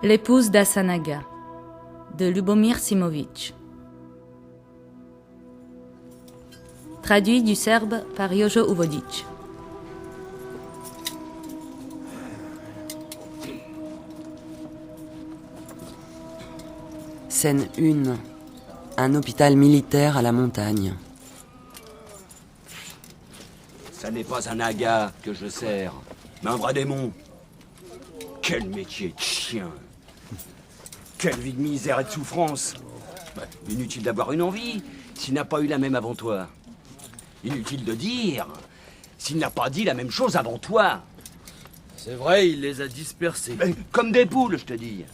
L'épouse d'Asanaga, de Lubomir Simovic. Traduit du serbe par Jojo Uvodic. Scène 1. Un hôpital militaire à la montagne. Ça n'est pas un aga que je sers, mais un vrai démon. Quel métier de chien. Quelle vie de misère et de souffrance. Inutile d'avoir une envie s'il n'a pas eu la même avant toi. Inutile de dire s'il n'a pas dit la même chose avant toi. C'est vrai, il les a dispersés. Comme des poules, je te dis.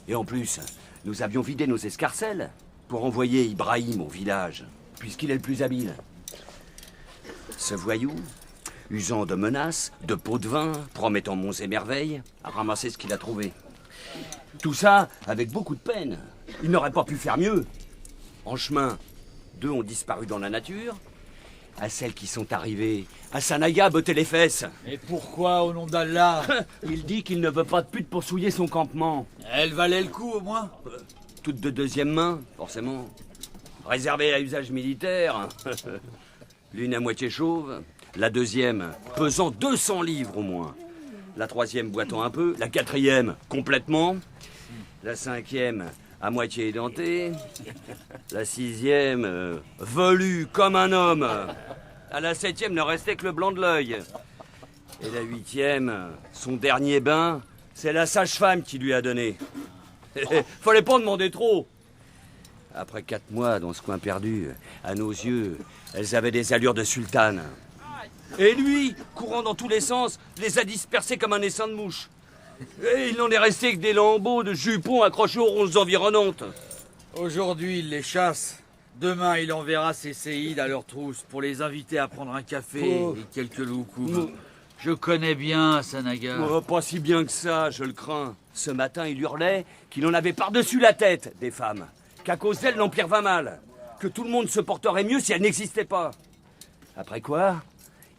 Et en plus, nous avions vidé nos escarcelles pour envoyer Ibrahim au village, puisqu'il est le plus habile. Ce voyou, usant de menaces, de pots de vin, promettant monts et merveilles, a ramassé ce qu'il a trouvé. Tout ça avec beaucoup de peine. Il n'aurait pas pu faire mieux. En chemin, 2 ont disparu dans la nature. À celles qui sont arrivées, Asanaga a botté les fesses. Et pourquoi, au nom d'Allah? Il dit qu'il ne veut pas de pute pour souiller son campement. Elle valait le coup, au moins. Toutes de deuxième main, forcément. Réservées à usage militaire. L'une à moitié chauve, la deuxième pesant 200 livres au moins. La troisième boitant un peu, la quatrième complètement. La cinquième à moitié édentée. La sixième velue comme un homme. À la septième ne restait que le blanc de l'œil. Et la huitième, son dernier bain, c'est la sage-femme qui lui a donné. Fallait pas demander trop. Après 4 mois dans ce coin perdu, à nos yeux, elles avaient des allures de sultane. Et lui, courant dans tous les sens, les a dispersées comme un essaim de mouches. Et il n'en est resté que des lambeaux de jupons accrochés aux ronces environnantes. Aujourd'hui, il les chasse. Demain, il enverra ses séides à leur trousse pour les inviter à prendre un café et quelques loukoums. Je connais bien Asanaga. Oh, pas si bien que ça, je le crains. Ce matin, il hurlait qu'il en avait par-dessus la tête des femmes. Qu'à cause d'elle, l'Empire va mal. Que tout le monde se porterait mieux si elle n'existait pas. Après quoi,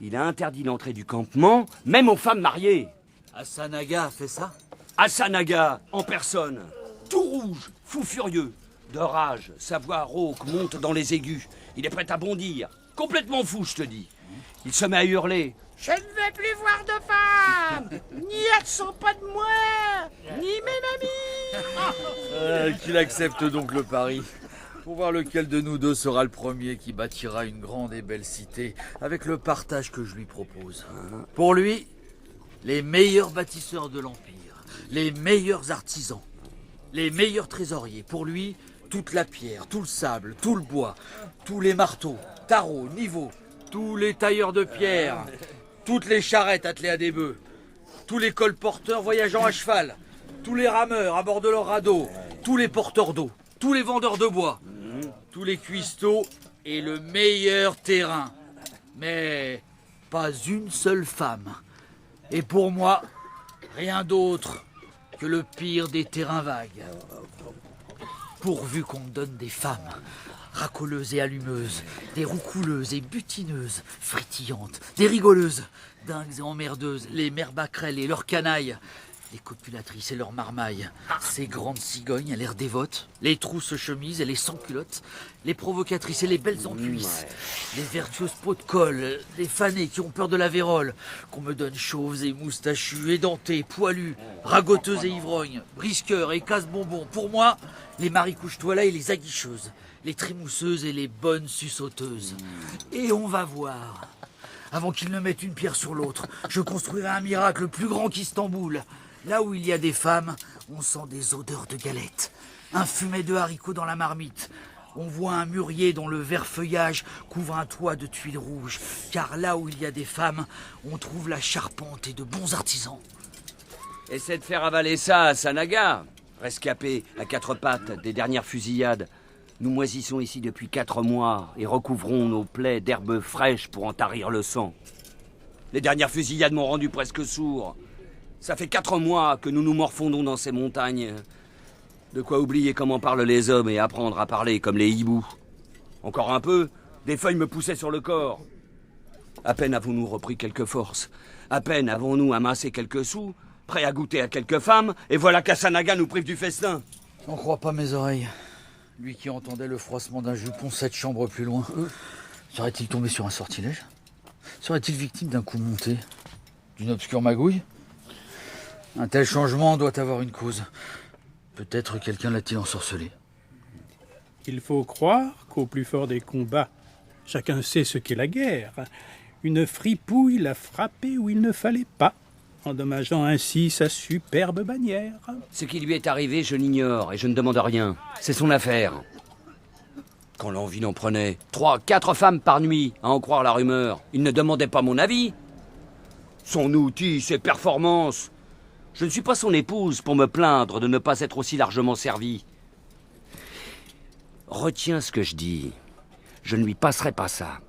il a interdit l'entrée du campement, même aux femmes mariées. Asanaga a fait ça? Asanaga, en personne. Tout rouge, fou furieux. De rage, sa voix rauque monte dans les aigus. Il est prêt à bondir. Complètement fou, je te dis. Il se met à hurler. Je ne veux plus voir de femmes. Ni elles sont pas de moi, ni mes mamies. Qu'il accepte donc le pari. Pour voir lequel de nous deux sera le premier qui bâtira une grande et belle cité avec le partage que je lui propose. Pour lui, les meilleurs bâtisseurs de l'Empire, les meilleurs artisans, les meilleurs trésoriers. Pour lui, toute la pierre, tout le sable, tout le bois, tous les marteaux, tarots, niveaux, tous les tailleurs de pierre, toutes les charrettes attelées à des bœufs, tous les colporteurs voyageant à cheval, tous les rameurs à bord de leur radeau, tous les porteurs d'eau, tous les vendeurs de bois, tous les cuistots et le meilleur terrain. Mais pas une seule femme. Et pour moi, rien d'autre que le pire des terrains vagues. Pourvu qu'on me donne des femmes, racoleuses et allumeuses, des roucouleuses et butineuses, fritillantes, des rigoleuses, dingues et emmerdeuses, les mères bacrelles et leurs canailles, les copulatrices et leurs marmailles, ces grandes cigognes à l'air dévotes, les trousses chemises et les sans-culottes, les provocatrices et les belles en cuisse, les vertueuses peaux de colle, les fanées qui ont peur de la vérole, qu'on me donne chauves et moustachus, édentées, poilues, ragoteuses et ivrognes, brisqueurs et casse-bonbons. Pour moi, les marie-couche-toi-là et les aguicheuses, les trémousseuses et les bonnes suçoteuses. Et on va voir. Avant qu'ils ne mettent une pierre sur l'autre, je construirai un miracle plus grand qu'Istanbul. Là où il y a des femmes, on sent des odeurs de galettes, un fumet de haricots dans la marmite. On voit un mûrier dont le vert feuillage couvre un toit de tuiles rouges. Car là où il y a des femmes, on trouve la charpente et de bons artisans. Essaie de faire avaler ça à Asanaga, rescapé à 4 pattes des dernières fusillades. Nous moisissons ici depuis 4 mois et recouvrons nos plaies d'herbes fraîches pour en tarir le sang. Les dernières fusillades m'ont rendu presque sourd. Ça fait 4 mois que nous nous morfondons dans ces montagnes. De quoi oublier comment parlent les hommes et apprendre à parler comme les hiboux. Encore un peu, des feuilles me poussaient sur le corps. À peine avons-nous repris quelques forces. À peine avons-nous amassé quelques sous prêt à goûter à quelques femmes, et voilà qu'Asanaga nous prive du festin. On croit pas mes oreilles. Lui qui entendait le froissement d'un jupon 7 chambres plus loin. Serait-il tombé sur un sortilège? Serait-il victime d'un coup monté? D'une obscure magouille? Un tel changement doit avoir une cause. Peut-être quelqu'un l'a-t-il ensorcelé. Il faut croire qu'au plus fort des combats, chacun sait ce qu'est la guerre. Une fripouille l'a frappé où il ne fallait pas, endommageant ainsi sa superbe bannière. Ce qui lui est arrivé, je l'ignore et je ne demande rien. C'est son affaire. Quand l'envie n'en prenait, 3, 4 femmes par nuit, à en croire la rumeur. Il ne demandait pas mon avis. Son outil, ses performances. Je ne suis pas son épouse pour me plaindre de ne pas être aussi largement servie. Retiens ce que je dis. Je ne lui passerai pas ça.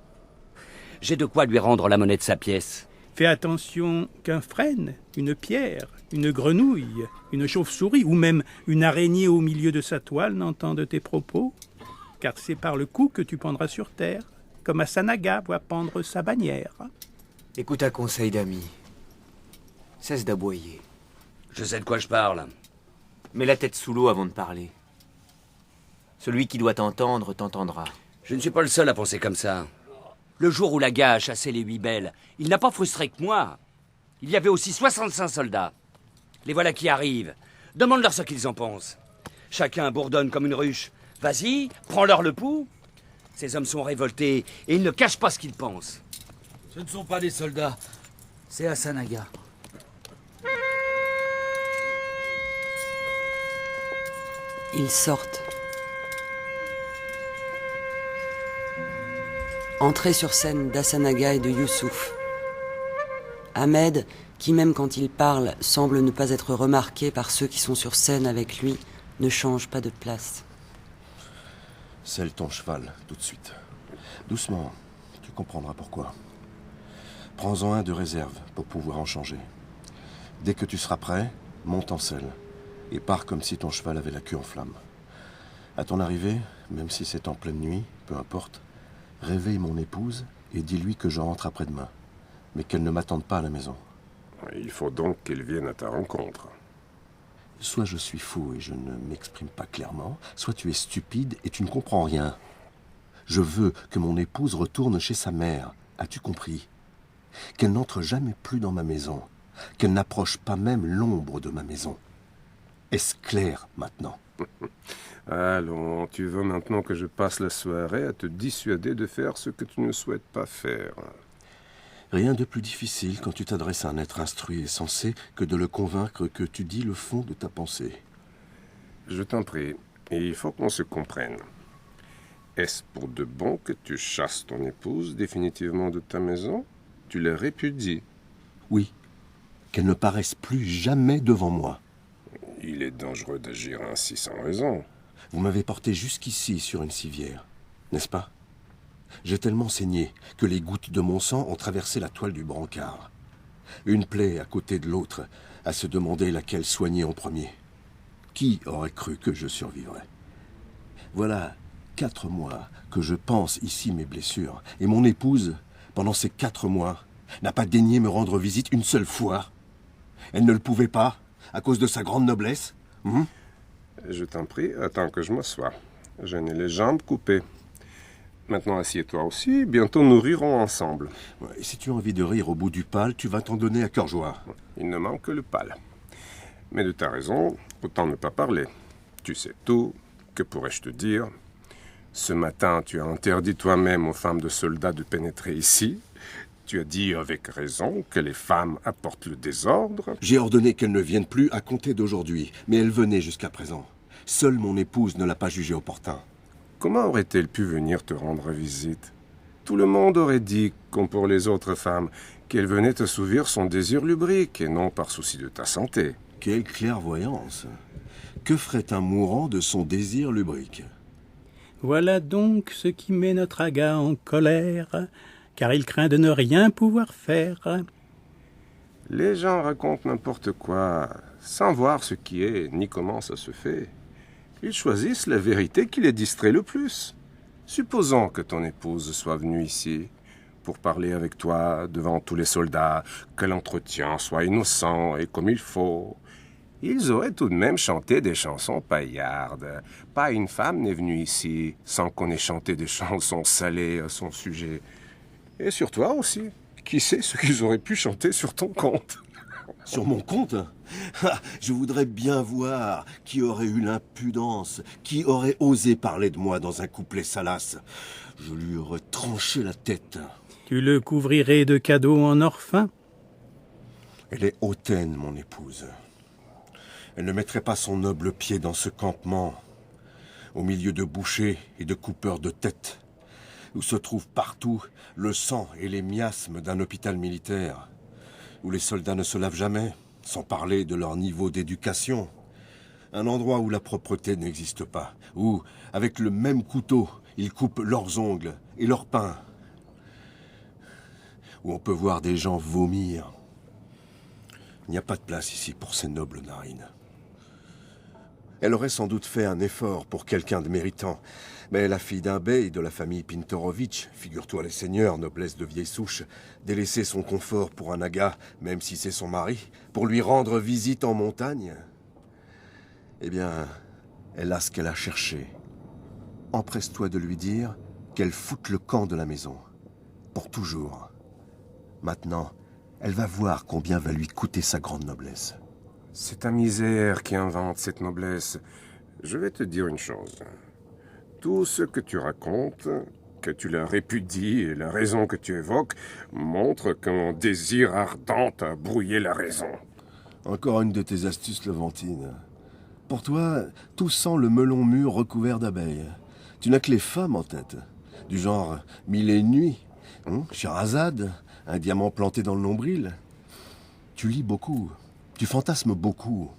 J'ai de quoi lui rendre la monnaie de sa pièce. Fais attention qu'un frêne, une pierre, une grenouille, une chauve-souris ou même une araignée au milieu de sa toile n'entendent tes propos, car c'est par le coup que tu pendras sur terre, comme Asanaga voit pendre sa bannière. Écoute un conseil d'ami. Cesse d'aboyer. Je sais de quoi je parle. Mets la tête sous l'eau avant de parler. Celui qui doit t'entendre, t'entendra. Je ne suis pas le seul à penser comme ça. Le jour où la Ga a chassé les 8 belles, il n'a pas frustré que moi. Il y avait aussi 65 soldats. Les voilà qui arrivent. Demande-leur ce qu'ils en pensent. Chacun bourdonne comme une ruche. Vas-y, prends-leur le pouls. Ces hommes sont révoltés et ils ne cachent pas ce qu'ils pensent. Ce ne sont pas des soldats, c'est Asanaga. Ils sortent. Entrée sur scène d'Asanaga et de Youssouf. Ahmed, qui même quand il parle, semble ne pas être remarqué par ceux qui sont sur scène avec lui, ne change pas de place. Selle ton cheval, tout de suite. Doucement, tu comprendras pourquoi. Prends-en un de réserve pour pouvoir en changer. Dès que tu seras prêt, monte en selle et pars comme si ton cheval avait la queue en flamme. À ton arrivée, même si c'est en pleine nuit, peu importe, réveille mon épouse et dis-lui que je rentre après-demain, mais qu'elle ne m'attende pas à la maison. Il faut donc qu'elle vienne à ta rencontre. Soit je suis fou et je ne m'exprime pas clairement, soit tu es stupide et tu ne comprends rien. Je veux que mon épouse retourne chez sa mère, as-tu compris? Qu'elle n'entre jamais plus dans ma maison, qu'elle n'approche pas même l'ombre de ma maison. Est-ce clair maintenant? Allons, tu veux maintenant que je passe la soirée à te dissuader de faire ce que tu ne souhaites pas faire. Rien de plus difficile quand tu t'adresses à un être instruit et sensé que de le convaincre que tu dis le fond de ta pensée. Je t'en prie, il faut qu'on se comprenne. Est-ce pour de bon que tu chasses ton épouse définitivement de ta maison? Tu la répudies? Oui, qu'elle ne paraisse plus jamais devant moi. Il est dangereux d'agir ainsi sans raison. Vous m'avez porté jusqu'ici sur une civière, n'est-ce pas? J'ai tellement saigné que les gouttes de mon sang ont traversé la toile du brancard. Une plaie à côté de l'autre, à se demander laquelle soigner en premier. Qui aurait cru que je survivrais? Voilà 4 mois que je pense ici mes blessures, et mon épouse, pendant ces 4 mois, n'a pas daigné me rendre visite une seule fois. Elle ne le pouvait pas, à cause de sa grande noblesse. Je t'en prie, attends que je m'assoie. Je n'ai les jambes coupées. Maintenant, assieds-toi aussi, bientôt nous rirons ensemble. Et si tu as envie de rire au bout du pal, tu vas t'en donner à cœur joie. Il ne manque que le pal. Mais de ta raison, autant ne pas parler. Tu sais tout, que pourrais-je te dire? Ce matin, tu as interdit toi-même aux femmes de soldats de pénétrer ici. Tu as dit avec raison que les femmes apportent le désordre. J'ai ordonné qu'elles ne viennent plus à compter d'aujourd'hui, mais elles venaient jusqu'à présent. Seule mon épouse ne l'a pas jugé opportun. Comment aurait-elle pu venir te rendre visite? Tout le monde aurait dit, comme pour les autres femmes, qu'elle venait assouvir son désir lubrique et non par souci de ta santé. Quelle clairvoyance! Que ferait un mourant de son désir lubrique? Voilà donc ce qui met notre Aga en colère, car il craint de ne rien pouvoir faire. Les gens racontent n'importe quoi, sans voir ce qui est ni comment ça se fait. Ils choisissent la vérité qui les distrait le plus. Supposons que ton épouse soit venue ici. pour parler avec toi devant tous les soldats, que l'entretien soit innocent et comme il faut. Ils auraient tout de même chanté des chansons paillardes. Pas une femme n'est venue ici sans qu'on ait chanté des chansons salées à son sujet. Et sur toi aussi. Qui sait ce qu'ils auraient pu chanter sur ton compte? Sur mon compte? Je voudrais bien voir qui aurait eu l'impudence, qui aurait osé parler de moi dans un couplet salace. Je lui aurais tranché la tête. Tu le couvrirais de cadeaux en or fin? Elle est hautaine, mon épouse. Elle ne mettrait pas son noble pied dans ce campement, au milieu de bouchers et de coupeurs de tête, où se trouve partout le sang et les miasmes d'un hôpital militaire, où les soldats ne se lavent jamais, sans parler de leur niveau d'éducation. Un endroit où la propreté n'existe pas, où, avec le même couteau, ils coupent leurs ongles et leur pain, où on peut voir des gens vomir. Il n'y a pas de place ici pour ces nobles narines. Elle aurait sans doute fait un effort pour quelqu'un de méritant, mais la fille d'un bey de la famille Pintorovitch, figure-toi les seigneurs, noblesse de vieille souche, délaisser son confort pour un naga, même si c'est son mari, pour lui rendre visite en montagne. Eh bien, elle a ce qu'elle a cherché. Empresse-toi de lui dire qu'elle foute le camp de la maison, pour toujours. Maintenant, elle va voir combien va lui coûter sa grande noblesse. C'est ta misère qui invente cette noblesse. Je vais te dire une chose. Tout ce que tu racontes, que tu la répudies et la raison que tu évoques, montre qu'un désir ardent a brouillé la raison. Encore une de tes astuces, Levantine. Pour toi, tout sent le melon mûr recouvert d'abeilles. Tu n'as que les femmes en tête. Du genre Mille et une nuits, Scheherazade, un diamant planté dans le nombril. Tu lis beaucoup. Tu fantasmes beaucoup.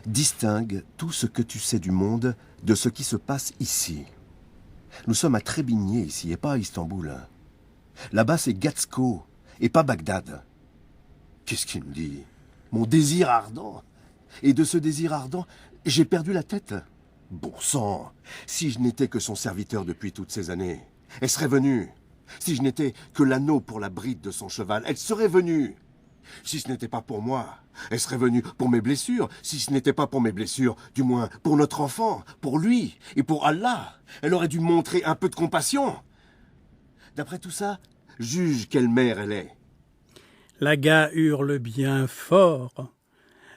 Distingue tout ce que tu sais du monde de ce qui se passe ici. Nous sommes à Trébigné ici, et pas à Istanbul. Là-bas, c'est Gatsko, et pas Bagdad. Qu'est-ce qu'il me dit? Mon désir ardent. Et de ce désir ardent, j'ai perdu la tête. Bon sang, si je n'étais que son serviteur depuis toutes ces années, elle serait venue. Si je n'étais que l'anneau pour la bride de son cheval, elle serait venue. Si ce n'était pas pour moi, elle serait venue pour mes blessures. Si ce n'était pas pour mes blessures, du moins pour notre enfant, pour lui et pour Allah. Elle aurait dû montrer un peu de compassion. D'après tout ça, juge quelle mère elle est. L'Aga hurle bien fort.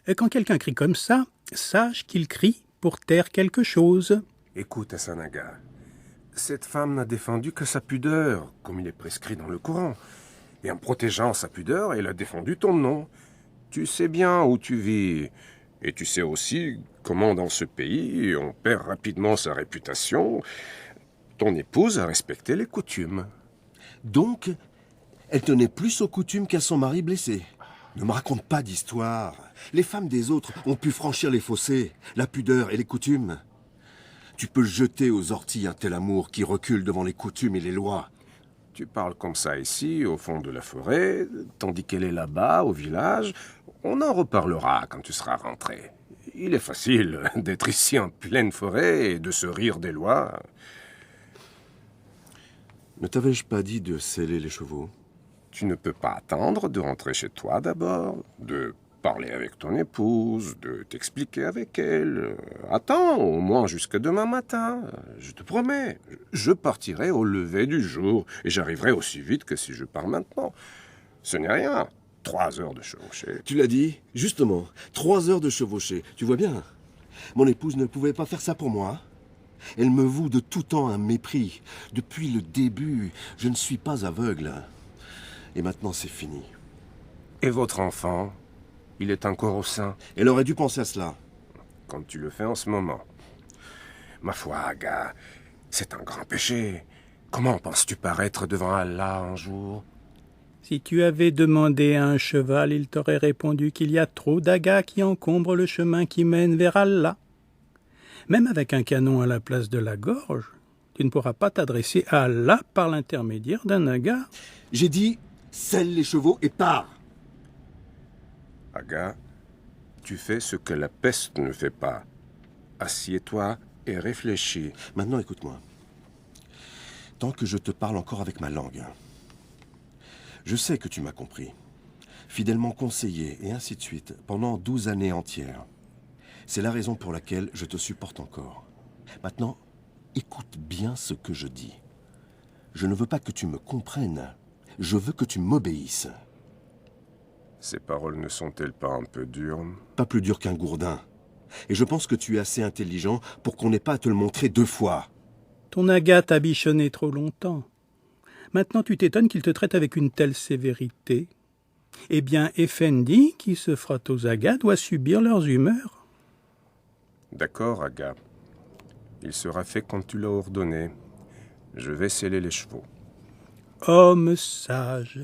Et quand quelqu'un crie comme ça, sache qu'il crie pour taire quelque chose. Écoute, Hassan Aga, cette femme n'a défendu que sa pudeur, comme il est prescrit dans le Coran. Et en protégeant sa pudeur, elle a défendu ton nom. Tu sais bien où tu vis. Et tu sais aussi comment dans ce pays, on perd rapidement sa réputation. Ton épouse a respecté les coutumes. Donc, elle tenait plus aux coutumes qu'à son mari blessé. Ne me raconte pas d'histoire. Les femmes des autres ont pu franchir les fossés, la pudeur et les coutumes. Tu peux jeter aux orties un tel amour qui recule devant les coutumes et les lois. Tu parles comme ça ici, au fond de la forêt, tandis qu'elle est là-bas, au village. On en reparlera quand tu seras rentré. Il est facile d'être ici en pleine forêt et de se rire des lois. Ne t'avais-je pas dit de sceller les chevaux? Tu ne peux pas attendre de rentrer chez toi d'abord, de parler avec ton épouse, de t'expliquer avec elle. Attends, au moins jusque demain matin. Je te promets, je partirai au lever du jour et j'arriverai aussi vite que si je pars maintenant. Ce n'est rien. 3 heures de chevauchée. Tu l'as dit, justement. 3 heures de chevauchée. Tu vois bien. Mon épouse ne pouvait pas faire ça pour moi. Elle me voue de tout temps un mépris. Depuis le début, je ne suis pas aveugle. Et maintenant, c'est fini. Et votre enfant, il est encore au sein? Elle aurait dû penser à cela. Comme tu le fais en ce moment. Ma foi, Aga, c'est un grand péché. Comment penses-tu paraître devant Allah un jour? Si tu avais demandé à un cheval, il t'aurait répondu qu'il y a trop d'agas qui encombrent le chemin qui mène vers Allah. Même avec un canon à la place de la gorge, tu ne pourras pas t'adresser à Allah par l'intermédiaire d'un aga. J'ai dit, selle les chevaux et pars. Aga, tu fais ce que la peste ne fait pas. Assieds-toi et réfléchis. Maintenant, écoute-moi. Tant que je te parle encore avec ma langue, Je sais que tu m'as compris. Fidèlement conseillé, et ainsi de suite, pendant 12 années entières. C'est la raison pour laquelle je te supporte encore. Maintenant, écoute bien ce que je dis. Je ne veux pas que tu me comprennes. Je veux que tu m'obéisses. Ces paroles ne sont-elles pas un peu dures? Pas plus dur qu'un gourdin. Et je pense que tu es assez intelligent pour qu'on n'ait pas à te le montrer 2 fois. Ton Agathe a bichonné trop longtemps. Maintenant tu t'étonnes qu'il te traite avec une telle sévérité. Eh bien, Effendi, qui se frotte aux Agas, doit subir leurs humeurs. D'accord, Aga. Il sera fait comme tu l'as ordonné. Je vais sceller les chevaux. Homme sage.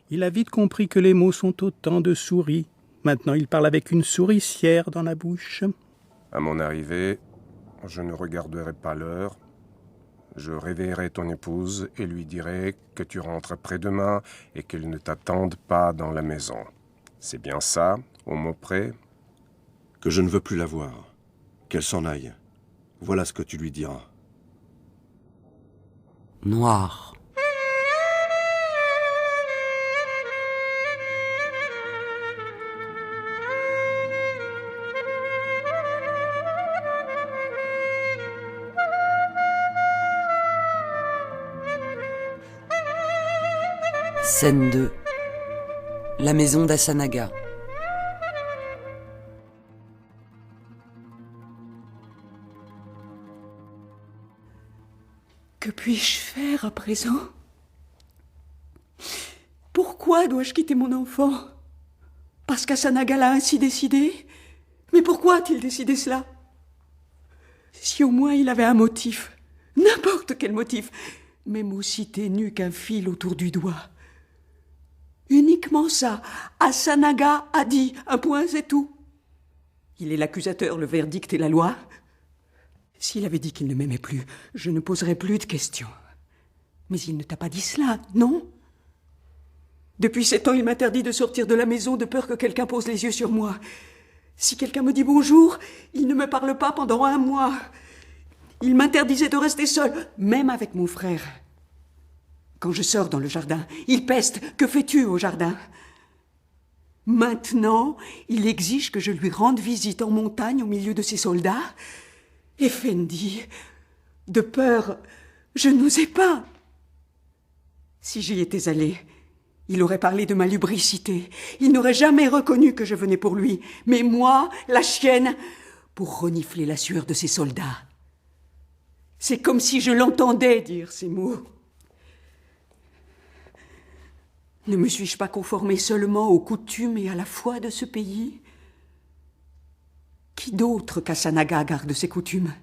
Il a vite compris que les mots sont autant de souris. Maintenant, il parle avec une souricière dans la bouche. À mon arrivée, je ne regarderai pas l'heure. Je réveillerai ton épouse et lui dirai que tu rentres après-demain et qu'elle ne t'attende pas dans la maison. C'est bien ça, au mot près? Que je ne veux plus la voir. Qu'elle s'en aille. Voilà ce que tu lui diras. Noir. Scène 2. La maison d'Asanaga. Que puis-je faire à présent? Pourquoi dois-je quitter mon enfant? Parce qu'Asanaga l'a ainsi décidé? Mais pourquoi a-t-il décidé cela? Si au moins il avait un motif, n'importe quel motif, même aussi ténu qu'un fil autour du doigt. Uniquement ça, Asanaga a dit, un point c'est tout. Il est l'accusateur, le verdict et la loi. S'il avait dit qu'il ne m'aimait plus, je ne poserais plus de questions. Mais il ne t'a pas dit cela, non? Depuis 7 ans, il m'interdit de sortir de la maison de peur que quelqu'un pose les yeux sur moi. Si quelqu'un me dit bonjour, il ne me parle pas pendant 1 mois. Il m'interdisait de rester seul, même avec mon frère. Quand je sors dans le jardin, il peste. Que fais-tu au jardin? Maintenant, il exige que je lui rende visite en montagne au milieu de ses soldats. Effendi, de peur, je n'osais pas. Si j'y étais allée, il aurait parlé de ma lubricité. Il n'aurait jamais reconnu que je venais pour lui. Mais moi, la chienne, pour renifler la sueur de ses soldats. C'est comme si je l'entendais dire ces mots. Ne me suis-je pas conformée seulement aux coutumes et à la foi de ce pays? Qui d'autre qu'Asanaga garde ses coutumes?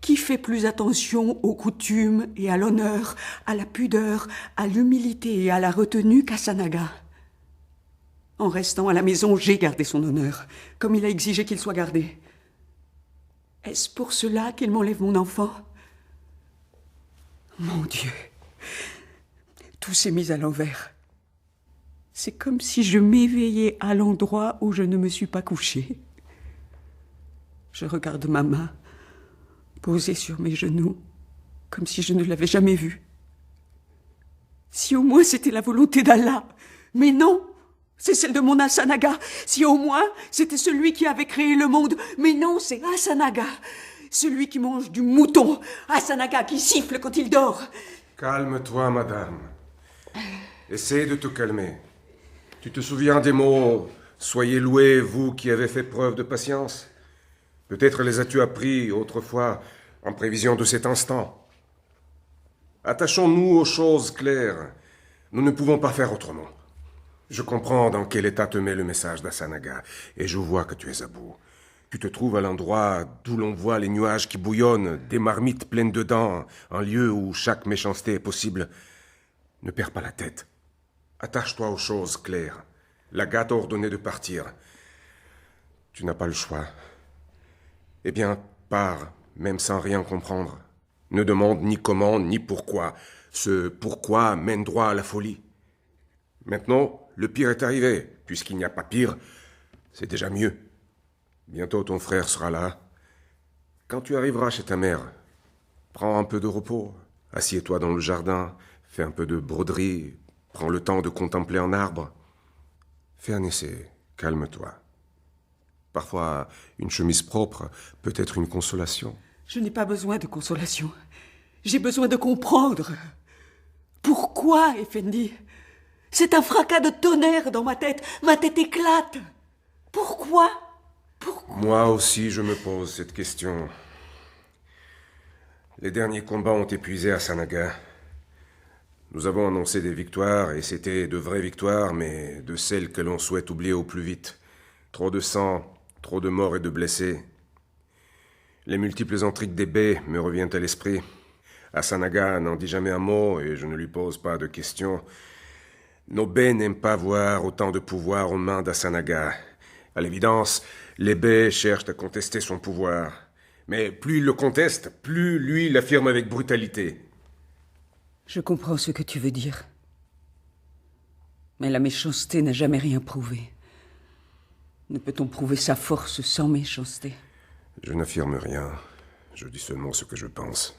Qui fait plus attention aux coutumes et à l'honneur, à la pudeur, à l'humilité et à la retenue qu'Asanaga? En restant à la maison, j'ai gardé son honneur, comme il a exigé qu'il soit gardé. Est-ce pour cela qu'il m'enlève mon enfant? Mon Dieu! Tout s'est mis à l'envers. C'est comme si je m'éveillais à l'endroit où je ne me suis pas couchée. Je regarde ma main, posée sur mes genoux, comme si je ne l'avais jamais vue. Si au moins c'était la volonté d'Allah. Mais non, c'est celle de mon Asanaga. Si au moins c'était celui qui avait créé le monde. Mais non, c'est Asanaga. Celui qui mange du mouton. Asanaga qui siffle quand il dort. Calme-toi, madame. Essaie de te calmer. Tu te souviens des mots « Soyez loués, vous qui avez fait preuve de patience ». Peut-être les as-tu appris autrefois en prévision de cet instant. Attachons-nous aux choses claires. Nous ne pouvons pas faire autrement. Je comprends dans quel état te met le message d'Asanaga, et je vois que tu es à bout. Tu te trouves à l'endroit d'où l'on voit les nuages qui bouillonnent, des marmites pleines de dents, un lieu où chaque méchanceté est possible. Ne perds pas la tête. Attache-toi aux choses claires. L'Aga t'a ordonné de partir. Tu n'as pas le choix. Eh bien, pars, même sans rien comprendre. Ne demande ni comment, ni pourquoi. Ce pourquoi mène droit à la folie. Maintenant, le pire est arrivé. Puisqu'il n'y a pas pire, c'est déjà mieux. Bientôt ton frère sera là. Quand tu arriveras chez ta mère, prends un peu de repos. Assieds-toi dans le jardin. Fais un peu de broderie, prends le temps de contempler un arbre. Fais un essai, calme-toi. Parfois, une chemise propre peut être une consolation. Je n'ai pas besoin de consolation. J'ai besoin de comprendre. Pourquoi, Effendi? C'est un fracas de tonnerre dans ma tête. Ma tête éclate. Pourquoi? Moi aussi, je me pose cette question. Les derniers combats ont épuisé Asanaga. Nous avons annoncé des victoires, et c'était de vraies victoires, mais de celles que l'on souhaite oublier au plus vite. Trop de sang, trop de morts et de blessés. Les multiples intrigues des baies me reviennent à l'esprit. Asanaga n'en dit jamais un mot, et je ne lui pose pas de questions. Nos baies n'aiment pas voir autant de pouvoir aux mains d'Asanaga. À l'évidence, les baies cherchent à contester son pouvoir. Mais plus il le conteste, plus lui l'affirme avec brutalité. Je comprends ce que tu veux dire. Mais la méchanceté n'a jamais rien prouvé. Ne peut-on prouver sa force sans méchanceté? Je n'affirme rien. Je dis seulement ce que je pense.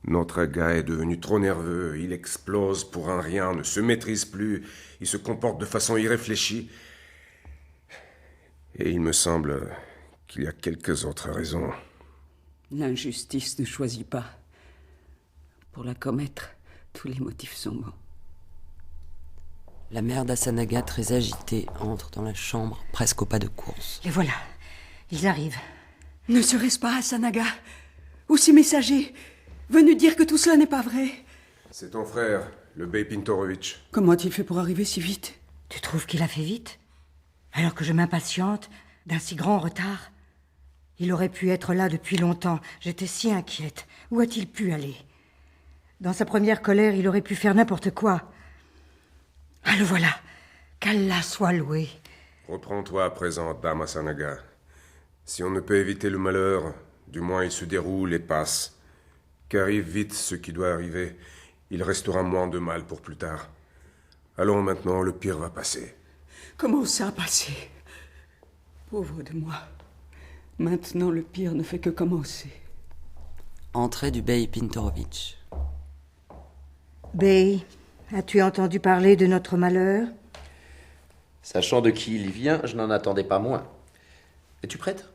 Notre gars est devenu trop nerveux. Il explose pour un rien, ne se maîtrise plus. Il se comporte de façon irréfléchie. Et il me semble qu'il y a quelques autres raisons. L'injustice ne choisit pas. Pour la commettre, tous les motifs sont bons. La mère d'Asanaga, très agitée, entre dans la chambre, presque au pas de course. Les voilà. Ils arrivent. Ne serait-ce pas Asanaga ou ses messagers venus dire que tout cela n'est pas vrai? C'est ton frère, le bey Pintorovitch. Comment a-t-il fait pour arriver si vite? Tu trouves qu'il a fait vite? Alors que je m'impatiente d'un si grand retard? Il aurait pu être là depuis longtemps. J'étais si inquiète. Où a-t-il pu aller? Dans sa première colère, il aurait pu faire n'importe quoi. Ah, le voilà. Qu'Allah soit loué. Reprends-toi à présent, dame Asanaga. Si on ne peut éviter le malheur, du moins il se déroule et passe. Qu'arrive vite ce qui doit arriver. Il restera moins de mal pour plus tard. Allons maintenant, le pire va passer. Comment ça a passé? Pauvre de moi. Maintenant, le pire ne fait que commencer. Entrée du bey Pintorovitch. Bey, as-tu entendu parler de notre malheur? Sachant de qui il vient, je n'en attendais pas moins. Es-tu prête?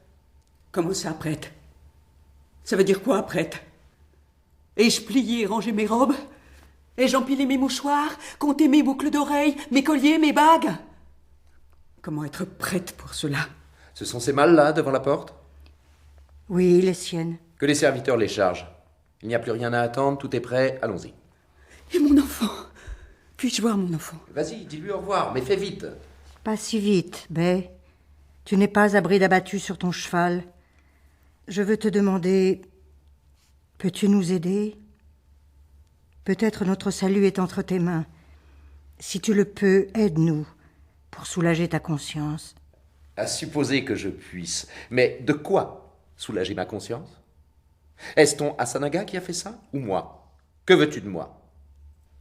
Comment ça, prête? Ça veut dire quoi, prête? Ai-je plié et rangé mes robes? Ai-je empilé mes mouchoirs, compté mes boucles d'oreilles, mes colliers, mes bagues? Comment être prête pour cela? Ce sont ces malles-là devant la porte? Oui, les siennes. Que les serviteurs les chargent. Il n'y a plus rien à attendre, tout est prêt, allons-y. Et mon enfant? Puis-je voir mon enfant? Vas-y, dis-lui au revoir, mais fais vite. Pas si vite, Bey. Tu n'es pas à bride abattue sur ton cheval. Je veux te demander... Peux-tu nous aider? Peut-être notre salut est entre tes mains. Si tu le peux, aide-nous pour soulager ta conscience. À supposer que je puisse. Mais de quoi soulager ma conscience? Est-ce ton Asanaga qui a fait ça, ou moi? Que veux-tu de moi?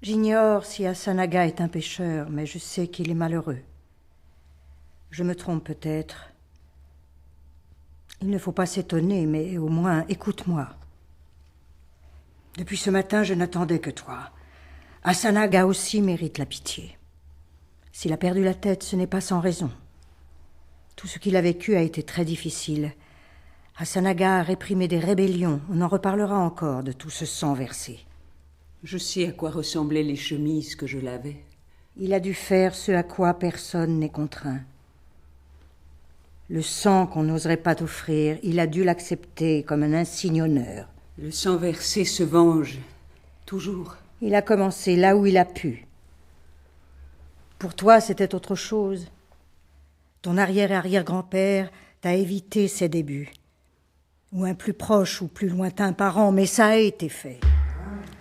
J'ignore si Asanaga est un pécheur, mais je sais qu'il est malheureux. Je me trompe peut-être. Il ne faut pas s'étonner, mais au moins écoute-moi. Depuis ce matin, je n'attendais que toi. Asanaga aussi mérite la pitié. S'il a perdu la tête, ce n'est pas sans raison. Tout ce qu'il a vécu a été très difficile. Asanaga a réprimé des rébellions. On en reparlera encore de tout ce sang versé. Je sais à quoi ressemblaient les chemises que je lavais. Il a dû faire ce à quoi personne n'est contraint. Le sang qu'on n'oserait pas t'offrir, il a dû l'accepter comme un insigne honneur. Le sang versé se venge, toujours. Il a commencé là où il a pu. Pour toi, c'était autre chose. Ton arrière-arrière-grand-père t'a évité ces débuts. Ou un plus proche ou plus lointain parent, mais ça a été fait.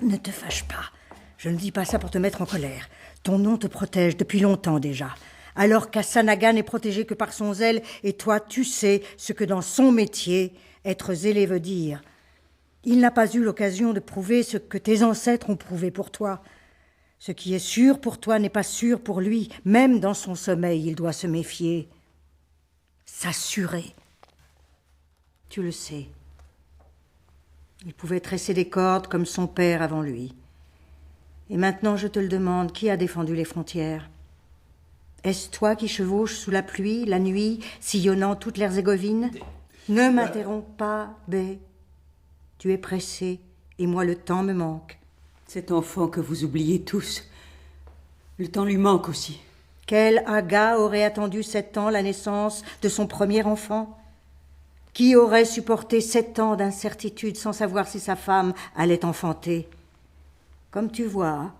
Ne te fâche pas. Je ne dis pas ça pour te mettre en colère. Ton nom te protège depuis longtemps déjà. Alors qu'Asanaga n'est protégé que par son zèle, et toi, tu sais ce que dans son métier, être zélé veut dire. Il n'a pas eu l'occasion de prouver ce que tes ancêtres ont prouvé pour toi. Ce qui est sûr pour toi n'est pas sûr pour lui. Même dans son sommeil, il doit se méfier. S'assurer. Tu le sais. Il pouvait tresser des cordes comme son père avant lui. Et maintenant, je te le demande, qui a défendu les frontières? Est-ce toi qui chevauches sous la pluie, la nuit, sillonnant toute l'Herzégovine? Ne m'interromps pas, Bé. Tu es pressé, et moi le temps me manque. Cet enfant que vous oubliez tous, le temps lui manque aussi. Quel aga aurait attendu 7 ans la naissance de son premier enfant? Qui aurait supporté 7 ans d'incertitude sans savoir si sa femme allait enfanter? Comme tu vois,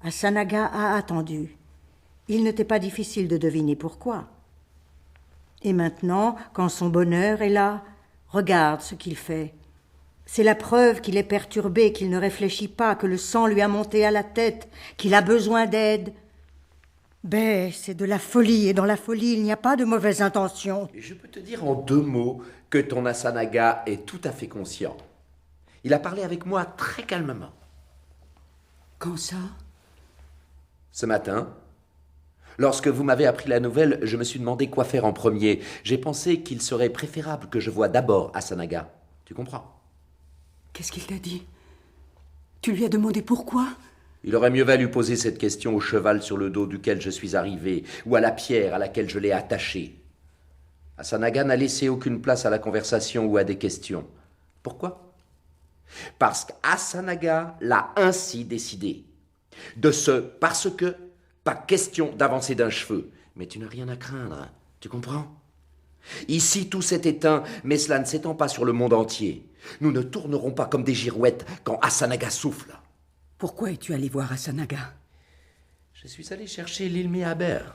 Asanaga a attendu. Il ne t'est pas difficile de deviner pourquoi. Et maintenant, quand son bonheur est là, regarde ce qu'il fait. C'est la preuve qu'il est perturbé, qu'il ne réfléchit pas, que le sang lui a monté à la tête, qu'il a besoin d'aide. Ben, c'est de la folie, et dans la folie, il n'y a pas de mauvaise intention. Et je peux te dire en 2 mots que ton Asanaga est tout à fait conscient. Il a parlé avec moi très calmement. Quand ça? Ce matin, lorsque vous m'avez appris la nouvelle, je me suis demandé quoi faire en premier. J'ai pensé qu'il serait préférable que je voie d'abord Asanaga. Tu comprends? Qu'est-ce qu'il t'a dit? Tu lui as demandé pourquoi? Il aurait mieux valu poser cette question au cheval sur le dos duquel je suis arrivé, ou à la pierre à laquelle je l'ai attaché. Asanaga n'a laissé aucune place à la conversation ou à des questions. Pourquoi? Parce qu'Asanaga l'a ainsi décidé. Parce que, pas question d'avancer d'un cheveu. Mais tu n'as rien à craindre, tu comprends? Ici, tout s'est éteint, mais cela ne s'étend pas sur le monde entier. Nous ne tournerons pas comme des girouettes quand Asanaga souffle. Pourquoi es-tu allé voir Asanaga? Je suis allé chercher l'Ilmi Aber.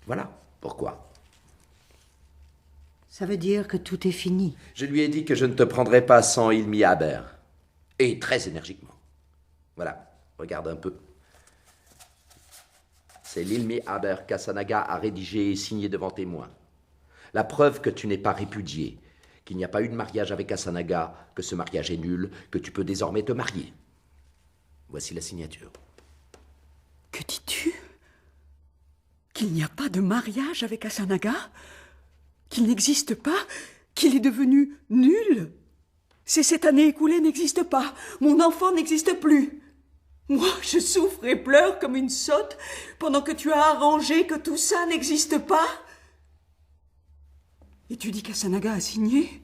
Voilà pourquoi. Ça veut dire que tout est fini. Je lui ai dit que je ne te prendrais pas sans Ilmi Aber. Et très énergiquement. Voilà, regarde un peu. C'est l'Ilmi Aber qu'Asanaga a rédigé et signé devant témoin. La preuve que tu n'es pas répudié, qu'il n'y a pas eu de mariage avec Asanaga, que ce mariage est nul, que tu peux désormais te marier. Voici la signature. Que dis-tu? Qu'il n'y a pas de mariage avec Asanaga? Qu'il n'existe pas? Qu'il est devenu nul? Cette année écoulée n'existe pas. Mon enfant n'existe plus. Moi, je souffre et pleure comme une sotte pendant que tu as arrangé que tout ça n'existe pas. Et tu dis qu'Asanaga a signé?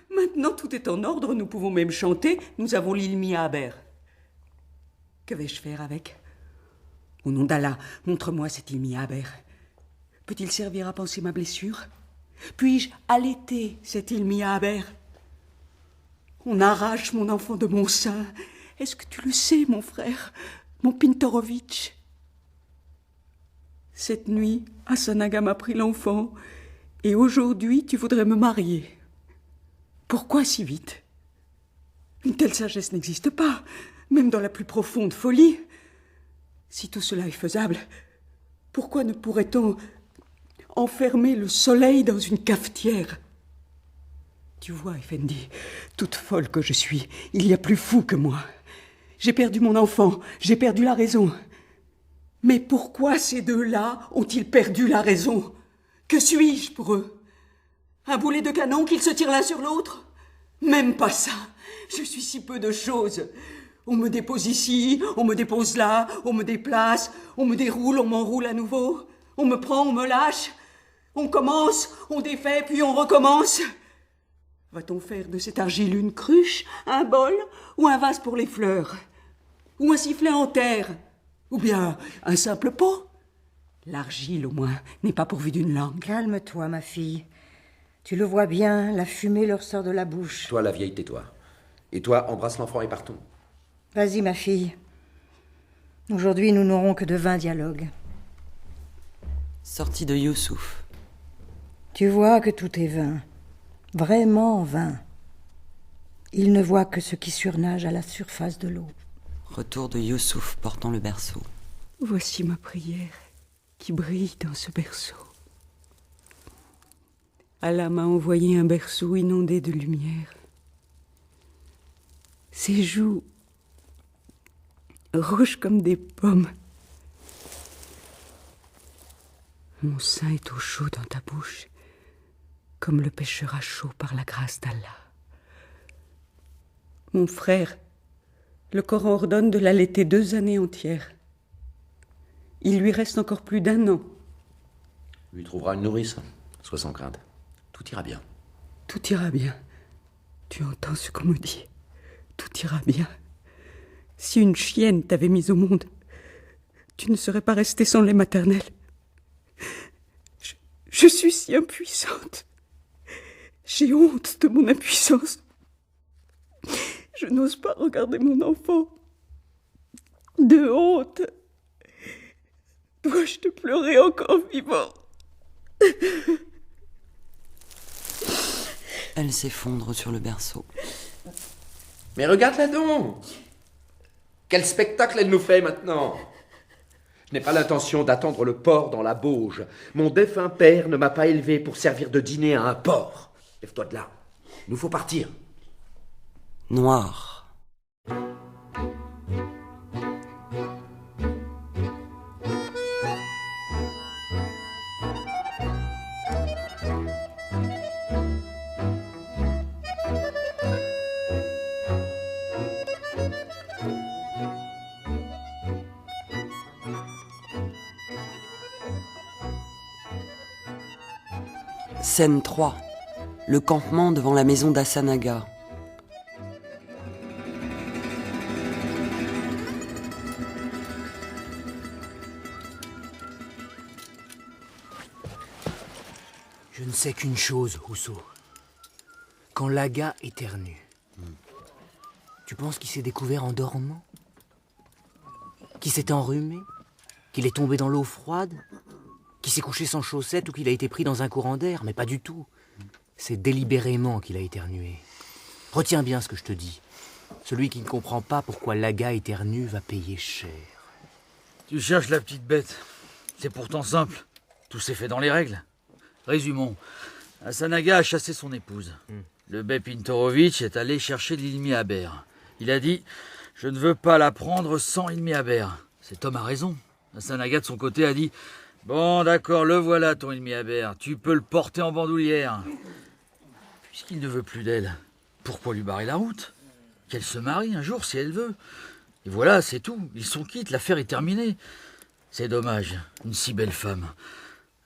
Maintenant, tout est en ordre, nous pouvons même chanter. Nous avons l'Ilmi Aber. Que vais-je faire avec? Au nom d'Allah, montre-moi cet Ilmi Aber. Peut-il servir à panser ma blessure? Puis-je allaiter cet Ilmi Aber? On arrache mon enfant de mon sein. Est-ce que tu le sais, mon frère, mon Pintorovitch? Cette nuit, Asanaga m'a pris l'enfant, et aujourd'hui, tu voudrais me marier. Pourquoi si vite? Une telle sagesse n'existe pas, même dans la plus profonde folie. Si tout cela est faisable, pourquoi ne pourrait-on enfermer le soleil dans une cafetière? Tu vois, Effendi, toute folle que je suis, il y a plus fou que moi. J'ai perdu mon enfant, j'ai perdu la raison. Mais pourquoi ces deux-là ont-ils perdu la raison? Que suis-je pour eux? Un boulet de canon qu'ils se tirent l'un sur l'autre? Même pas ça. Je suis si peu de choses. On me dépose ici, on me dépose là, on me déplace, on me déroule, on m'enroule à nouveau. On me prend, on me lâche. On commence, on défait, puis on recommence. Va-t-on faire de cette argile une cruche, un bol ou un vase pour les fleurs? Ou un sifflet en terre? Ou bien un simple pot? L'argile, au moins, n'est pas pourvue d'une langue. Calme-toi, ma fille. Tu le vois bien, la fumée leur sort de la bouche. Toi, la vieille, tais-toi. Et toi, embrasse l'enfant et partons. Vas-y, ma fille. Aujourd'hui, nous n'aurons que de vains dialogues. Sortie de Youssouf. Tu vois que tout est vain. Vraiment vain. Il ne voit que ce qui surnage à la surface de l'eau. Retour de Youssouf portant le berceau. Voici ma prière qui brille dans ce berceau. Allah m'a envoyé un berceau inondé de lumière. Ses joues rouges comme des pommes. Mon sein est au chaud dans ta bouche, comme le pêcheur à chaud par la grâce d'Allah. Mon frère Le Coran ordonne de l'allaiter 2 années entières. Il lui reste encore plus d'1 an. Lui trouvera une nourrice. Sois sans crainte. Tout ira bien. Tout ira bien. Tu entends ce qu'on me dit? Tout ira bien. Si une chienne t'avait mise au monde, tu ne serais pas restée sans lait maternel. Je suis si impuissante. J'ai honte de mon impuissance. Je n'ose pas regarder mon enfant. De honte. Dois-je te pleurer encore vivant? Elle s'effondre sur le berceau. Mais regarde-la donc! Quel spectacle elle nous fait maintenant! Je n'ai pas l'intention d'attendre le porc dans la bauge. Mon défunt père ne m'a pas élevé pour servir de dîner à un porc. Lève-toi de là. Il nous faut partir. Noir. Scène 3. Le campement devant la maison d'Asanaga. Je ne sais qu'une chose, Rousseau. Quand Laga éternue, tu penses qu'il s'est découvert en dormant? Qu'il s'est enrhumé? Qu'il est tombé dans l'eau froide? Qu'il s'est couché sans chaussettes ou qu'il a été pris dans un courant d'air? Mais pas du tout. C'est délibérément qu'il a éternué. Retiens bien ce que je te dis. Celui qui ne comprend pas pourquoi Laga éternue va payer cher. Tu cherches la petite bête. C'est pourtant simple. Tout s'est fait dans les règles. Résumons. Asanaga a chassé son épouse. Le bey Pintorovitch est allé chercher l'Ilmi Aber. Il a dit « Je ne veux pas la prendre sans Ilmi Aber ». Cet homme a raison. Asanaga, de son côté, a dit « Bon, d'accord, le voilà ton Ilmi Aber. Tu peux le porter en bandoulière. » Puisqu'il ne veut plus d'elle, pourquoi lui barrer la route? Qu'elle se marie un jour si elle veut. Et voilà, c'est tout. Ils sont quittes, l'affaire est terminée. C'est dommage, une si belle femme.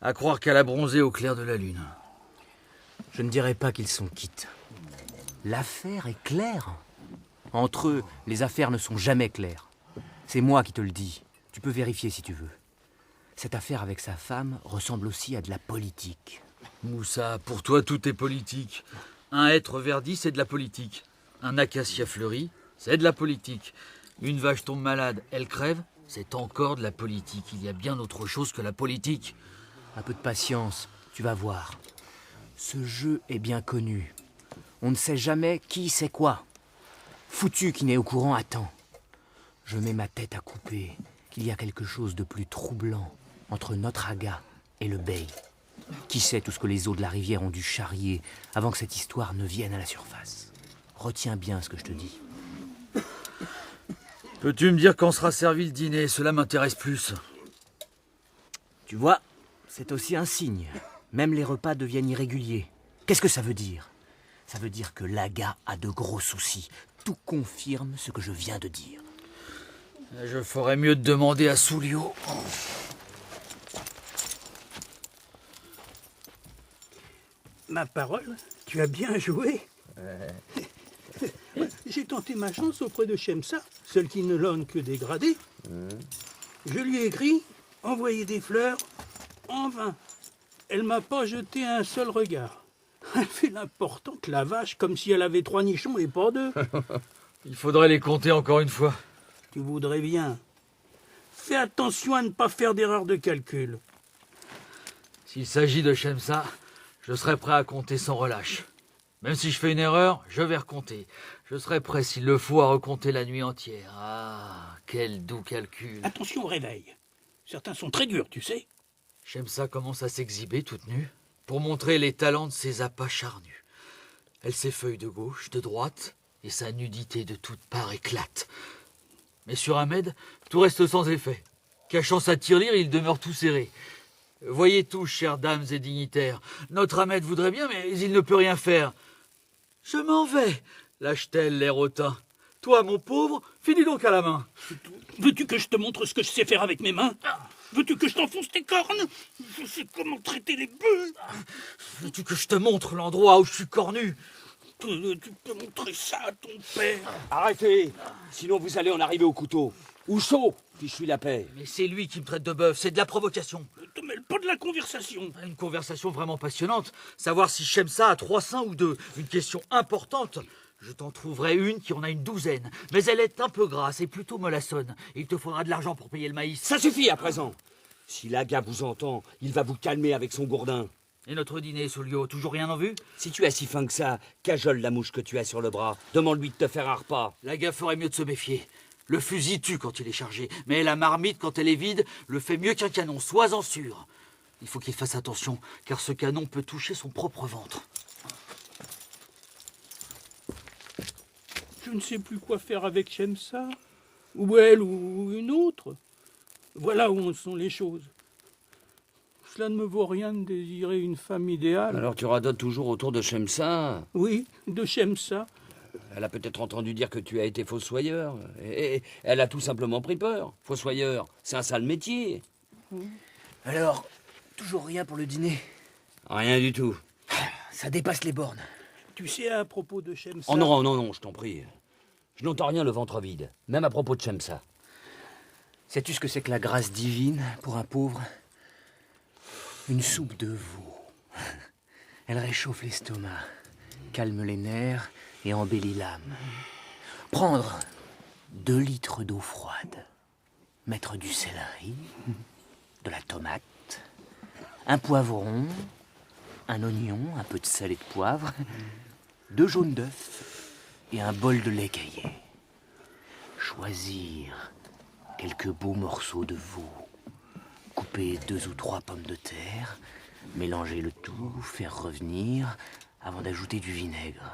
À croire qu'elle a bronzé au clair de la lune. Je ne dirais pas qu'ils sont quittes. L'affaire est claire. Entre eux, les affaires ne sont jamais claires. C'est moi qui te le dis. Tu peux vérifier si tu veux. Cette affaire avec sa femme ressemble aussi à de la politique. Moussa, pour toi, tout est politique. Un hêtre verdi, c'est de la politique. Un acacia fleuri, c'est de la politique. Une vache tombe malade, elle crève, c'est encore de la politique. Il y a bien autre chose que la politique. Un peu de patience, tu vas voir. Ce jeu est bien connu. On ne sait jamais qui sait quoi. Foutu qui n'est au courant à temps. Je mets ma tête à couper qu'il y a quelque chose de plus troublant entre notre aga et le bey. Qui sait tout ce que les eaux de la rivière ont dû charrier avant que cette histoire ne vienne à la surface. Retiens bien ce que je te dis. Peux-tu me dire quand sera servi le dîner? Cela m'intéresse plus. Tu vois, c'est aussi un signe. Même les repas deviennent irréguliers. Qu'est-ce que ça veut dire? Ça veut dire que Laga a de gros soucis. Tout confirme ce que je viens de dire. Je ferais mieux de demander à Soulio. Ma parole, tu as bien joué. J'ai tenté ma chance auprès de Shemsa, celle qui ne l'onne que dégradée. Je lui ai écrit, envoyé des fleurs, en vain. Elle m'a pas jeté un seul regard. Elle fait l'importante, la vache, comme si elle avait 3 nichons et pas 2. Il faudrait les compter encore une fois. Tu voudrais bien. Fais attention à ne pas faire d'erreur de calcul. S'il s'agit de Shemsa, je serai prêt à compter sans relâche. Même si je fais une erreur, je vais recompter. Je serai prêt, s'il le faut, à recompter la nuit entière. Ah, quel doux calcul. Attention au réveil. Certains sont très durs, tu sais. Shemsa commence à s'exhiber toute nue pour montrer les talents de ses appâts charnus. Elle s'effeuille de gauche, de droite, et sa nudité de toutes parts éclate. Mais sur Ahmed, tout reste sans effet. Cachant sa tirelire, il demeure tout serré. Voyez tous, chères dames et dignitaires, notre Ahmed voudrait bien, mais il ne peut rien faire. Je m'en vais, lâche-t-elle l'air hautain. Toi, mon pauvre, finis donc à la main. Veux-tu que je te montre ce que je sais faire avec mes mains? Veux-tu que je t'enfonce tes cornes? Je sais comment traiter les bœufs. Veux-tu que je te montre l'endroit où je suis cornu? Tu peux montrer ça à ton père. Arrêtez, sinon vous allez en arriver au couteau. Ou chaud, si je suis la paix. Mais c'est lui qui me traite de bœuf, c'est de la provocation. Ne te mêle pas de la conversation. Une conversation vraiment passionnante. Savoir si Shemsa a 3 seins ou 2. Une question importante. Je t'en trouverai une qui en a une 12aine. Mais elle est un peu grasse et plutôt mollassonne. Il te faudra de l'argent pour payer le maïs. Ça suffit à présent. Si Laga vous entend, il va vous calmer avec son gourdin. Et notre dîner, Solio, toujours rien en vue? Si tu as si faim que ça, cajole la mouche que tu as sur le bras. Demande-lui de te faire un repas. Laga ferait mieux de se méfier. Le fusil tue quand il est chargé, mais la marmite, quand elle est vide, le fait mieux qu'un canon, sois-en sûr. Il faut qu'il fasse attention, car ce canon peut toucher son propre ventre. Je ne sais plus quoi faire avec Shemsa, ou elle, ou une autre. Voilà où en sont les choses. Cela ne me vaut rien de désirer une femme idéale. Alors tu radotes toujours autour de Shemsa? Oui, de Shemsa. Elle a peut-être entendu dire que tu as été fossoyeur. Et elle a tout simplement pris peur. Fossoyeur, c'est un sale métier. Alors, toujours rien pour le dîner? Rien du tout. Ça dépasse les bornes. Tu sais, à propos de Shemsa... Oh non, non, non, je t'en prie. Je n'entends rien le ventre vide, même à propos de Shemsa. Sais-tu ce que c'est que la grâce divine pour un pauvre? Une soupe de veau. Elle réchauffe l'estomac, calme les nerfs et embellit l'âme. Prendre 2 litres d'eau froide, mettre du céleri, de la tomate, un poivron, un oignon, un peu de sel et de poivre, 2 jaunes d'œufs et un bol de lait caillé. Choisir quelques beaux morceaux de veau, couper 2 ou 3 pommes de terre, mélanger le tout, faire revenir avant d'ajouter du vinaigre.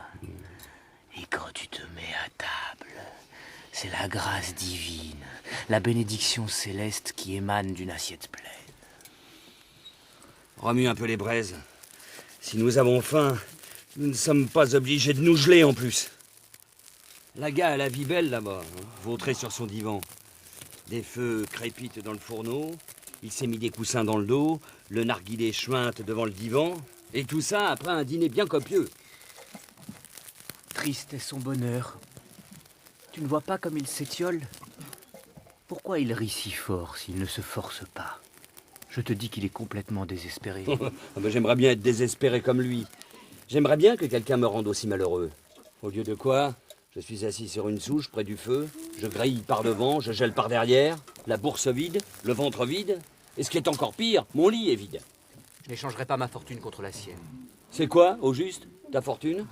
Et quand tu te mets à table, c'est la grâce divine, la bénédiction céleste qui émane d'une assiette pleine. Remue un peu les braises. Si nous avons faim, nous ne sommes pas obligés de nous geler en plus. Laga a la vie belle là-bas, hein, vautré sur son divan. Des feux crépitent dans le fourneau, il s'est mis des coussins dans le dos, le narguilé chuinte devant le divan, et tout ça après un dîner bien copieux. Triste est son bonheur. Tu ne vois pas comme il s'étiole? Pourquoi il rit si fort s'il ne se force pas? Je te dis qu'il est complètement désespéré. J'aimerais bien être désespéré comme lui. J'aimerais bien que quelqu'un me rende aussi malheureux. Au lieu de quoi, je suis assis sur une souche près du feu, je grille par devant, je gèle par derrière, la bourse vide, le ventre vide, et ce qui est encore pire, mon lit est vide. Je n'échangerai pas ma fortune contre la sienne. C'est quoi, au juste, ta fortune?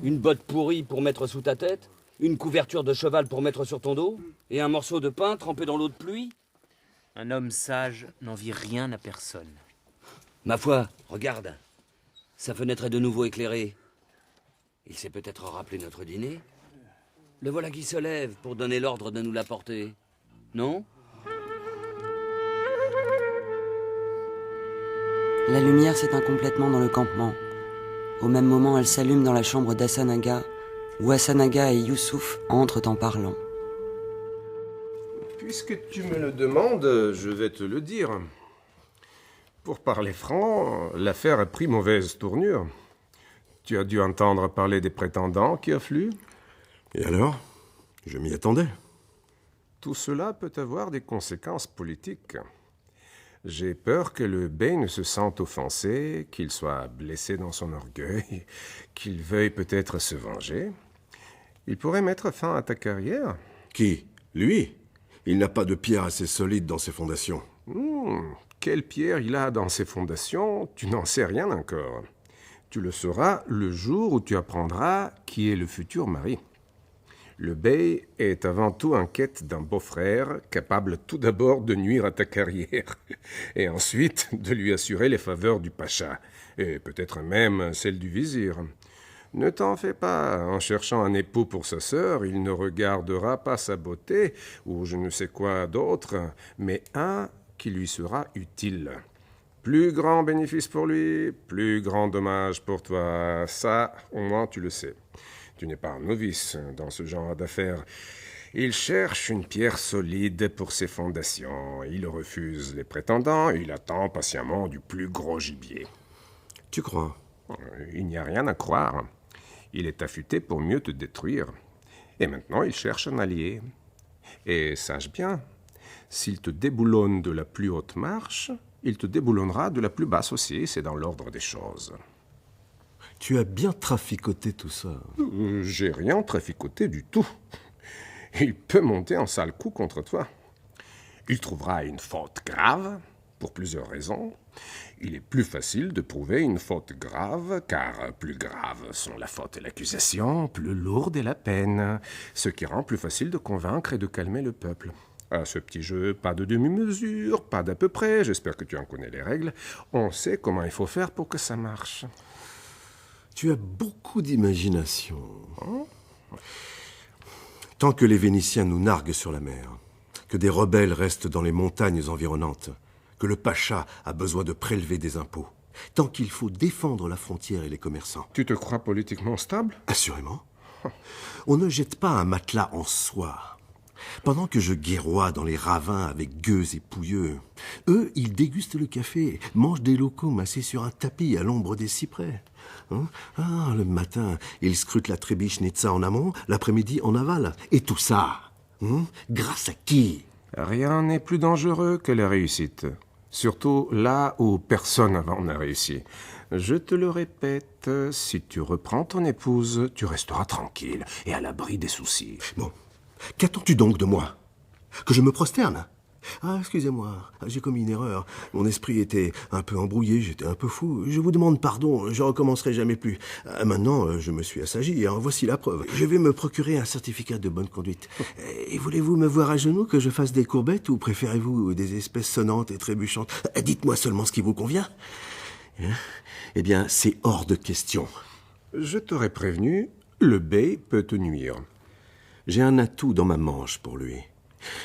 Une botte pourrie pour mettre sous ta tête? Une couverture de cheval pour mettre sur ton dos? Et un morceau de pain trempé dans l'eau de pluie? Un homme sage n'envie rien à personne. Ma foi, regarde. Sa fenêtre est de nouveau éclairée. Il s'est peut-être rappelé notre dîner. Le voilà qui se lève pour donner l'ordre de nous l'apporter. Non? La lumière s'éteint complètement dans le campement. Au même moment, elle s'allume dans la chambre d'Asanaga, où Asanaga et Youssouf entrent en parlant. Puisque tu me le demandes, je vais te le dire. Pour parler franc, l'affaire a pris mauvaise tournure. Tu as dû entendre parler des prétendants qui affluent. Et alors? Je m'y attendais. Tout cela peut avoir des conséquences politiques. J'ai peur que le bey ne se sente offensé, qu'il soit blessé dans son orgueil, qu'il veuille peut-être se venger. Il pourrait mettre fin à ta carrière. Qui? Lui? Il n'a pas de pierre assez solide dans ses fondations. Quelle pierre il a dans ses fondations, tu n'en sais rien encore. Tu le sauras le jour où tu apprendras qui est le futur mari. Le bey est avant tout en quête d'un beau-frère capable tout d'abord de nuire à ta carrière et ensuite de lui assurer les faveurs du pacha et peut-être même celles du vizir. Ne t'en fais pas, en cherchant un époux pour sa sœur, il ne regardera pas sa beauté ou je ne sais quoi d'autre, mais un qui lui sera utile. Plus grand bénéfice pour lui, plus grand dommage pour toi. Ça, au moins, tu le sais. Tu n'es pas un novice dans ce genre d'affaires. Il cherche une pierre solide pour ses fondations. Il refuse les prétendants et il attend patiemment du plus gros gibier. Tu crois? Il n'y a rien à croire. Il est affûté pour mieux te détruire. Et maintenant, il cherche un allié. Et sache bien, s'il te déboulonne de la plus haute marche, il te déboulonnera de la plus basse aussi. C'est dans l'ordre des choses. Tu as bien traficoté tout ça. J'ai rien traficoté du tout. Il peut monter un sale coup contre toi. Il trouvera une faute grave, pour plusieurs raisons. Il est plus facile de prouver une faute grave, car plus graves sont la faute et l'accusation, plus lourde est la peine, ce qui rend plus facile de convaincre et de calmer le peuple. À ce petit jeu, pas de demi-mesure, pas d'à peu près, j'espère que tu en connais les règles. On sait comment il faut faire pour que ça marche. Tu as beaucoup d'imagination. Tant que les Vénitiens nous narguent sur la mer, que des rebelles restent dans les montagnes environnantes, que le pacha a besoin de prélever des impôts, tant qu'il faut défendre la frontière et les commerçants. Tu te crois politiquement stable? Assurément. On ne jette pas un matelas en soie. Pendant que je guerroie dans les ravins avec gueux et pouilleux, eux, ils dégustent le café, mangent des locums assis sur un tapis à l'ombre des cyprès. Le matin, ils scrutent la Trebichnitsa en amont, l'après-midi en aval. Et tout ça, grâce à qui? Rien n'est plus dangereux que la réussite. Surtout là où personne avant n'a réussi. Je te le répète, si tu reprends ton épouse, tu resteras tranquille et à l'abri des soucis. Bon, qu'attends-tu donc de moi? Que je me prosterne? Ah, excusez-moi, j'ai commis une erreur. Mon esprit était un peu embrouillé, j'étais un peu fou. Je vous demande pardon, je recommencerai jamais plus. Maintenant, je me suis assagi, voici la preuve. Je vais me procurer un certificat de bonne conduite. Et voulez-vous me voir à genoux, que je fasse des courbettes, ou préférez-vous des espèces sonnantes et trébuchantes? Dites-moi seulement ce qui vous convient. Eh bien, c'est hors de question. Je t'aurais prévenu, le bey peut te nuire. J'ai un atout dans ma manche pour lui.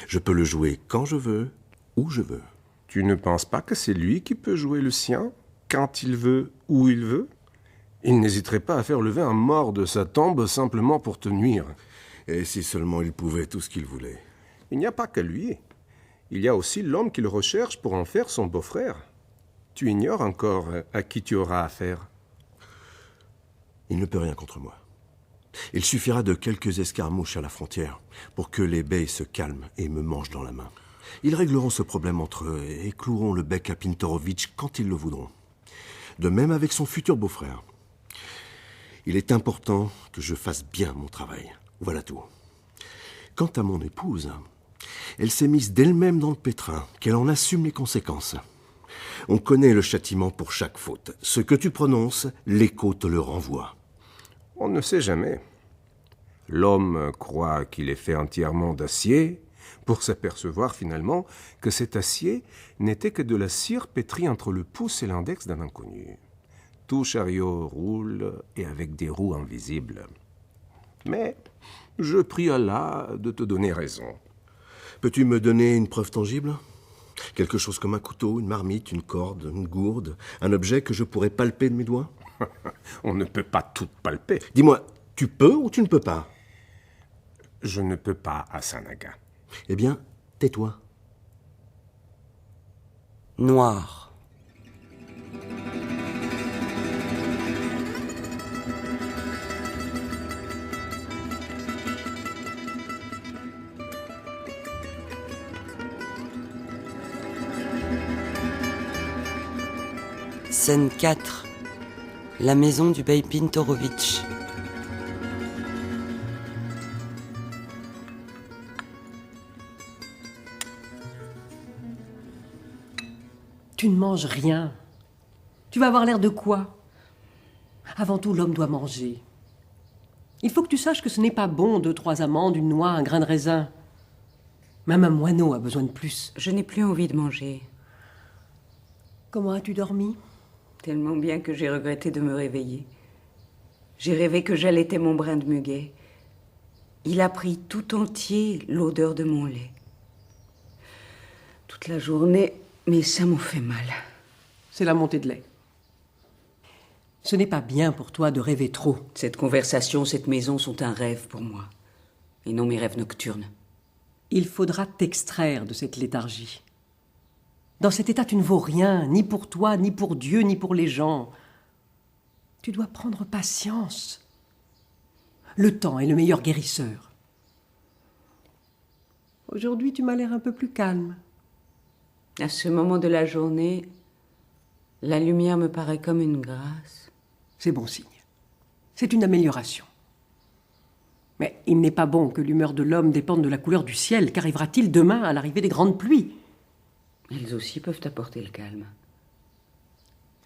Je peux le jouer quand je veux, où je veux. Tu ne penses pas que c'est lui qui peut jouer le sien, quand il veut, où il veut? Il n'hésiterait pas à faire lever un mort de sa tombe simplement pour te nuire. Et si seulement il pouvait tout ce qu'il voulait? Il n'y a pas qu'à lui. Il y a aussi l'homme qu'il recherche pour en faire son beau-frère. Tu ignores encore à qui tu auras affaire. Il ne peut rien contre moi. Il suffira de quelques escarmouches à la frontière pour que les beys se calment et me mangent dans la main. Ils régleront ce problème entre eux et cloueront le bec à Pintorovitch quand ils le voudront. De même avec son futur beau-frère. Il est important que je fasse bien mon travail. Voilà tout. Quant à mon épouse, elle s'est mise d'elle-même dans le pétrin, qu'elle en assume les conséquences. On connaît le châtiment pour chaque faute. Ce que tu prononces, l'écho te le renvoie. On ne sait jamais. L'homme croit qu'il est fait entièrement d'acier pour s'apercevoir finalement que cet acier n'était que de la cire pétrie entre le pouce et l'index d'un inconnu. Tout chariot roule et avec des roues invisibles. Mais je prie Allah de te donner raison. Peux-tu me donner une preuve tangible? Quelque chose comme un couteau, une marmite, une corde, une gourde, un objet que je pourrais palper de mes doigts? On ne peut pas tout palper. Dis-moi, tu peux ou tu ne peux pas? Je ne peux pas, Asanaga. Eh bien, tais-toi. Noir. Scène 4. La maison du bey Pintorovitch. Tu ne manges rien. Tu vas avoir l'air de quoi? Avant tout, l'homme doit manger. Il faut que tu saches que ce n'est pas bon 2-3 amandes, une noix, un grain de raisin. Même un moineau a besoin de plus. Je n'ai plus envie de manger. Comment as-tu dormi? Tellement bien que j'ai regretté de me réveiller. J'ai rêvé que j'allaitais mon brin de muguet. Il a pris tout entier l'odeur de mon lait. Toute la journée, mes seins m'ont fait mal. C'est la montée de lait. Ce n'est pas bien pour toi de rêver trop. Cette conversation, cette maison sont un rêve pour moi, et non mes rêves nocturnes. Il faudra t'extraire de cette léthargie. Dans cet état, tu ne vaux rien, ni pour toi, ni pour Dieu, ni pour les gens. Tu dois prendre patience. Le temps est le meilleur guérisseur. Aujourd'hui, tu m'as l'air un peu plus calme. À ce moment de la journée, la lumière me paraît comme une grâce. C'est bon signe. C'est une amélioration. Mais il n'est pas bon que l'humeur de l'homme dépende de la couleur du ciel. Qu'arrivera-t-il demain à l'arrivée des grandes pluies? Elles aussi peuvent apporter le calme.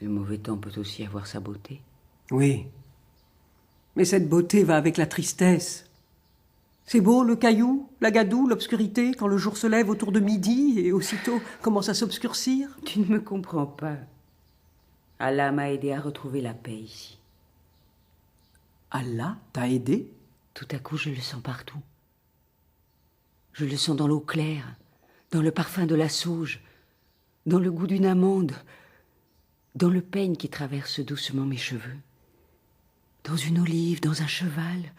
Le mauvais temps peut aussi avoir sa beauté. Oui. Mais cette beauté va avec la tristesse. C'est beau, le caillou, la gadoue, l'obscurité, quand le jour se lève autour de midi et aussitôt commence à s'obscurcir. Tu ne me comprends pas. Allah m'a aidé à retrouver la paix ici. Allah t'a aidé? Tout à coup, je le sens partout. Je le sens dans l'eau claire, dans le parfum de la sauge, dans le goût d'une amande, dans le peigne qui traverse doucement mes cheveux, dans une olive, dans un cheval,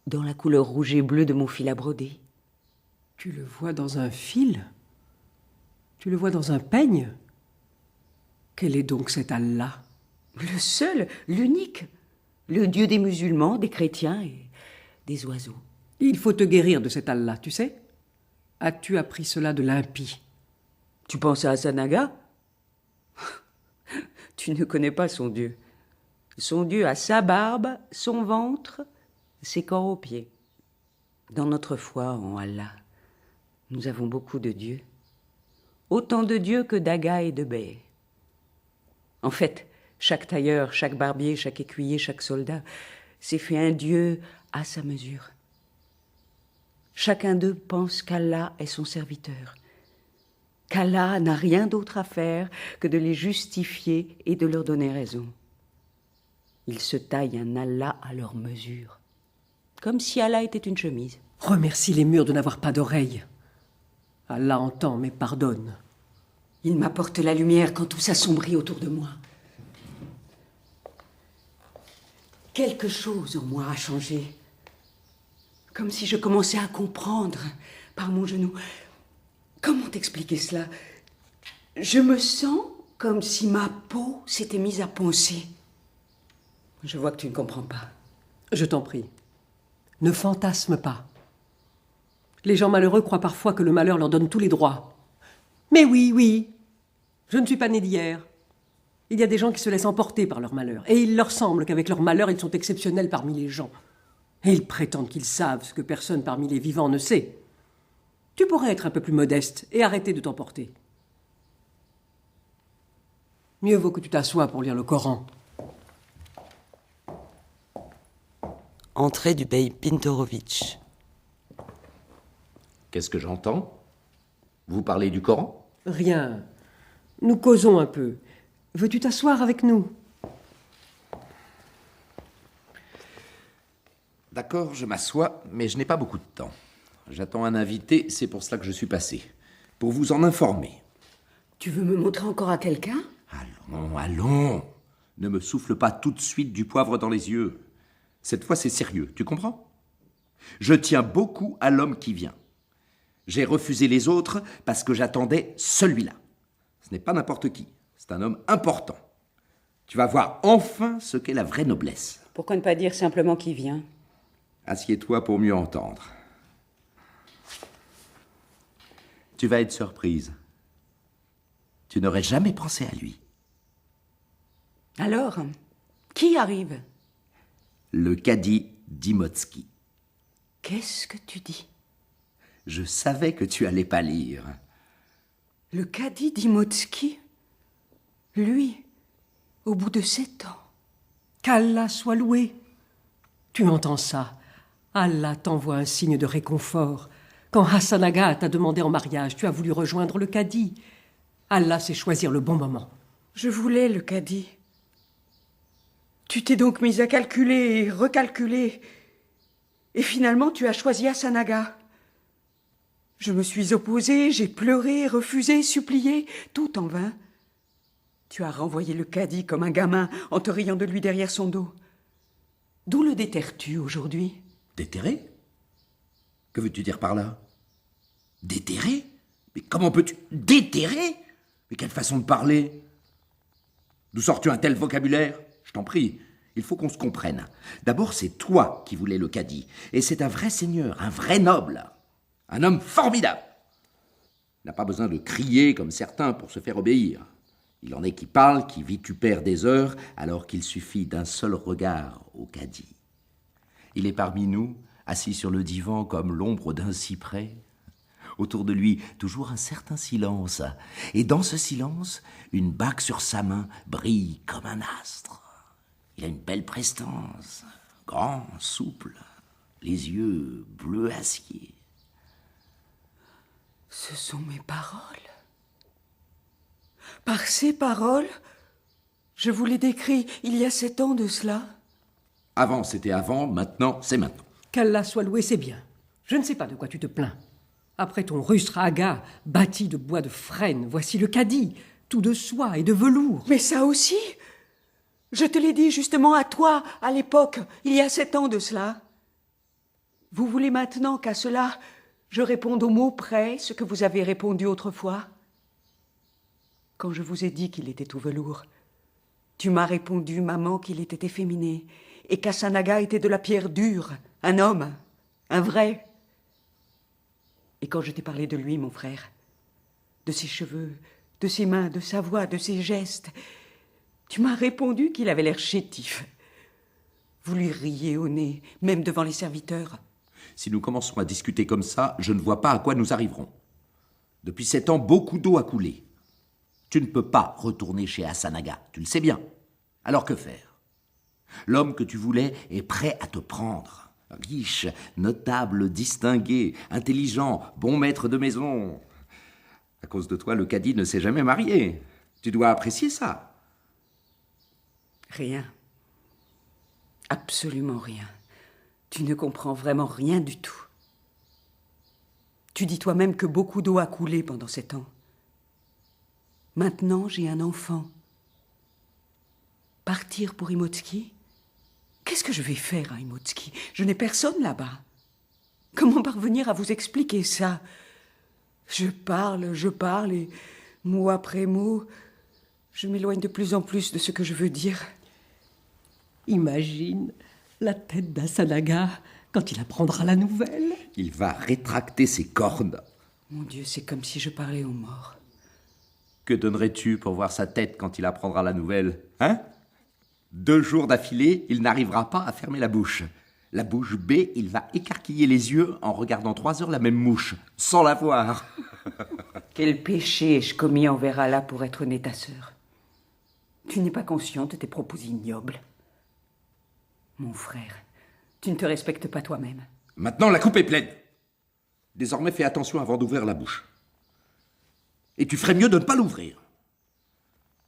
dans la couleur rouge et bleue de mon fil à broder. Tu le vois dans un fil? Tu le vois dans un peigne? Quel est donc cet Allah? Le seul, l'unique, le Dieu des musulmans, des chrétiens et des oiseaux. Il faut te guérir de cet Allah, tu sais? As-tu appris cela de l'impie? Tu penses à Asanaga? Tu ne connais pas son Dieu. Son Dieu a sa barbe, son ventre, ses corps aux pieds. Dans notre foi en Allah, nous avons beaucoup de dieux. Autant de dieux que d'Aga et de Bey. En fait, chaque tailleur, chaque barbier, chaque écuyer, chaque soldat s'est fait un dieu à sa mesure. Chacun d'eux pense qu'Allah est son serviteur, qu'Allah n'a rien d'autre à faire que de les justifier et de leur donner raison. Ils se taillent un Allah à leur mesure, comme si Allah était une chemise. Remercie les murs de n'avoir pas d'oreilles. Allah entend mais pardonne. Il m'apporte la lumière quand tout s'assombrit autour de moi. Quelque chose en moi a changé. Comme si je commençais à comprendre par mon genou. Comment t'expliquer cela? Je me sens comme si ma peau s'était mise à poncer. Je vois que tu ne comprends pas. Je t'en prie, ne fantasme pas. Les gens malheureux croient parfois que le malheur leur donne tous les droits. Mais oui, je ne suis pas née d'hier. Il y a des gens qui se laissent emporter par leur malheur. Et il leur semble qu'avec leur malheur, ils sont exceptionnels parmi les gens. Et ils prétendent qu'ils savent ce que personne parmi les vivants ne sait. Tu pourrais être un peu plus modeste et arrêter de t'emporter. Mieux vaut que tu t'assoies pour lire le Coran. Entrée du bey Pintorovitch. Qu'est-ce que j'entends? Vous parlez du Coran? Rien. Nous causons un peu. Veux-tu t'asseoir avec nous? D'accord, je m'assois, mais je n'ai pas beaucoup de temps. J'attends un invité, c'est pour cela que je suis passé. Pour vous en informer. Tu veux me montrer encore à quelqu'un? Allons. Ne me souffle pas tout de suite du poivre dans les yeux. Cette fois, c'est sérieux, tu comprends? Je tiens beaucoup à l'homme qui vient. J'ai refusé les autres parce que j'attendais celui-là. Ce n'est pas n'importe qui, c'est un homme important. Tu vas voir enfin ce qu'est la vraie noblesse. Pourquoi ne pas dire simplement qui vient? Assieds-toi pour mieux entendre. Tu vas être surprise. Tu n'aurais jamais pensé à lui. Alors, qui arrive? Le cadi Dimotsky. Qu'est-ce que tu dis? Je savais que tu allais pas lire. Le cadi Dimotsky? Lui, au bout de 7 ans. Qu'Allah soit loué. Tu entends ça? Allah t'envoie un signe de réconfort. Quand Hassan-Aga t'a demandé en mariage, tu as voulu rejoindre le cadi. Allah sait choisir le bon moment. Je voulais le cadi. Tu t'es donc mise à calculer et recalculer. Et finalement, tu as choisi Hassan-Aga. Je me suis opposée, j'ai pleuré, refusé, supplié, tout en vain. Tu as renvoyé le cadi comme un gamin en te riant de lui derrière son dos. D'où le déterres-tu aujourd'hui? Déterré? Que veux-tu dire par là? Déterré? Mais comment peux-tu... Déterré? Mais quelle façon de parler? D'où sors-tu un tel vocabulaire? Je t'en prie, il faut qu'on se comprenne. D'abord, c'est toi qui voulais le cadi. Et c'est un vrai seigneur, un vrai noble. Un homme formidable. Il n'a pas besoin de crier comme certains pour se faire obéir. Il en est qui parlent, qui vitupèrent des heures, alors qu'il suffit d'un seul regard au cadi. Il est parmi nous, assis sur le divan comme l'ombre d'un cyprès. Autour de lui, toujours un certain silence. Et dans ce silence, une bague sur sa main brille comme un astre. Il a une belle prestance, grand, souple, les yeux bleu acier. Ce sont mes paroles. Par ces paroles, je vous les décris il y a 7 ans de cela. Avant, c'était avant, maintenant, c'est maintenant. Qu'Allah soit loué, c'est bien. Je ne sais pas de quoi tu te plains. Après ton rustre aga, bâti de bois de frêne, voici le cadi, tout de soie et de velours. Mais ça aussi, je te l'ai dit justement à toi, à l'époque, il y a 7 ans de cela. Vous voulez maintenant qu'à cela, je réponde au mot près ce que vous avez répondu autrefois? Quand je vous ai dit qu'il était tout velours, tu m'as répondu, maman, qu'il était efféminé, et qu'Asanaga était de la pierre dure, un homme, un vrai. Et quand je t'ai parlé de lui, mon frère, de ses cheveux, de ses mains, de sa voix, de ses gestes, tu m'as répondu qu'il avait l'air chétif. Vous lui riez au nez, même devant les serviteurs. Si nous commençons à discuter comme ça, je ne vois pas à quoi nous arriverons. Depuis 7 ans, beaucoup d'eau a coulé. Tu ne peux pas retourner chez Asanaga, tu le sais bien. Alors que faire? L'homme que tu voulais est prêt à te prendre. Riche, notable, distingué, intelligent, bon maître de maison. À cause de toi, le cadi ne s'est jamais marié. Tu dois apprécier ça. Rien. Absolument rien. Tu ne comprends vraiment rien du tout. Tu dis toi-même que beaucoup d'eau a coulé pendant 7 ans. Maintenant, j'ai un enfant. Partir pour Imotski? Qu'est-ce que je vais faire à Imotski? Je n'ai personne là-bas. Comment parvenir à vous expliquer ça? Je parle, et mot après mot, je m'éloigne de plus en plus de ce que je veux dire. Imagine la tête d'Asanaga quand il apprendra la nouvelle. Il va rétracter ses cornes. Mon Dieu, c'est comme si je parlais aux morts. Que donnerais-tu pour voir sa tête quand il apprendra la nouvelle? Hein? 2 jours d'affilée, il n'arrivera pas à fermer la bouche. La bouche bée, il va écarquiller les yeux en regardant 3 heures la même mouche, sans la voir. Quel péché ai-je commis envers Allah pour être née ta sœur? Tu n'es pas conscient de tes propos ignobles. Mon frère, tu ne te respectes pas toi-même. Maintenant, la coupe est pleine. Désormais, fais attention avant d'ouvrir la bouche. Et tu ferais mieux de ne pas l'ouvrir.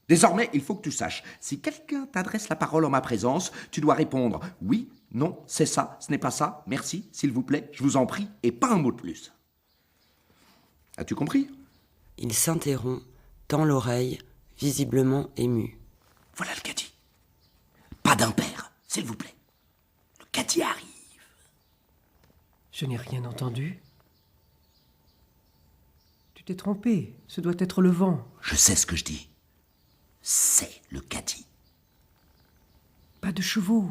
Désormais, il faut que tu saches, si quelqu'un t'adresse la parole en ma présence, tu dois répondre « Oui, non, c'est ça, ce n'est pas ça, merci, s'il vous plaît, je vous en prie, et pas un mot de plus. » As-tu compris? Il s'interrompt, tend l'oreille, visiblement ému. Voilà le cadi. Pas d'impair, s'il vous plaît. Le cadi arrive. Je n'ai rien entendu. Tu t'es trompé, ce doit être le vent. Je sais ce que je dis. C'est le cadi. Pas de chevaux.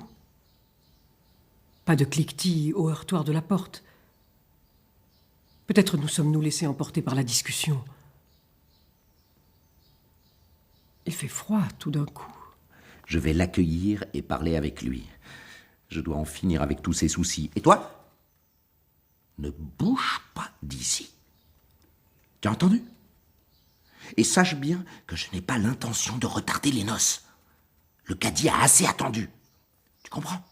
Pas de cliquetis au heurtoir de la porte. Peut-être nous sommes-nous laissés emporter par la discussion. Il fait froid tout d'un coup. Je vais l'accueillir et parler avec lui. Je dois en finir avec tous ses soucis. Et toi? Ne bouge pas d'ici. Tu as entendu? Et sache bien que je n'ai pas l'intention de retarder les noces. Le cadi a assez attendu. Tu comprends?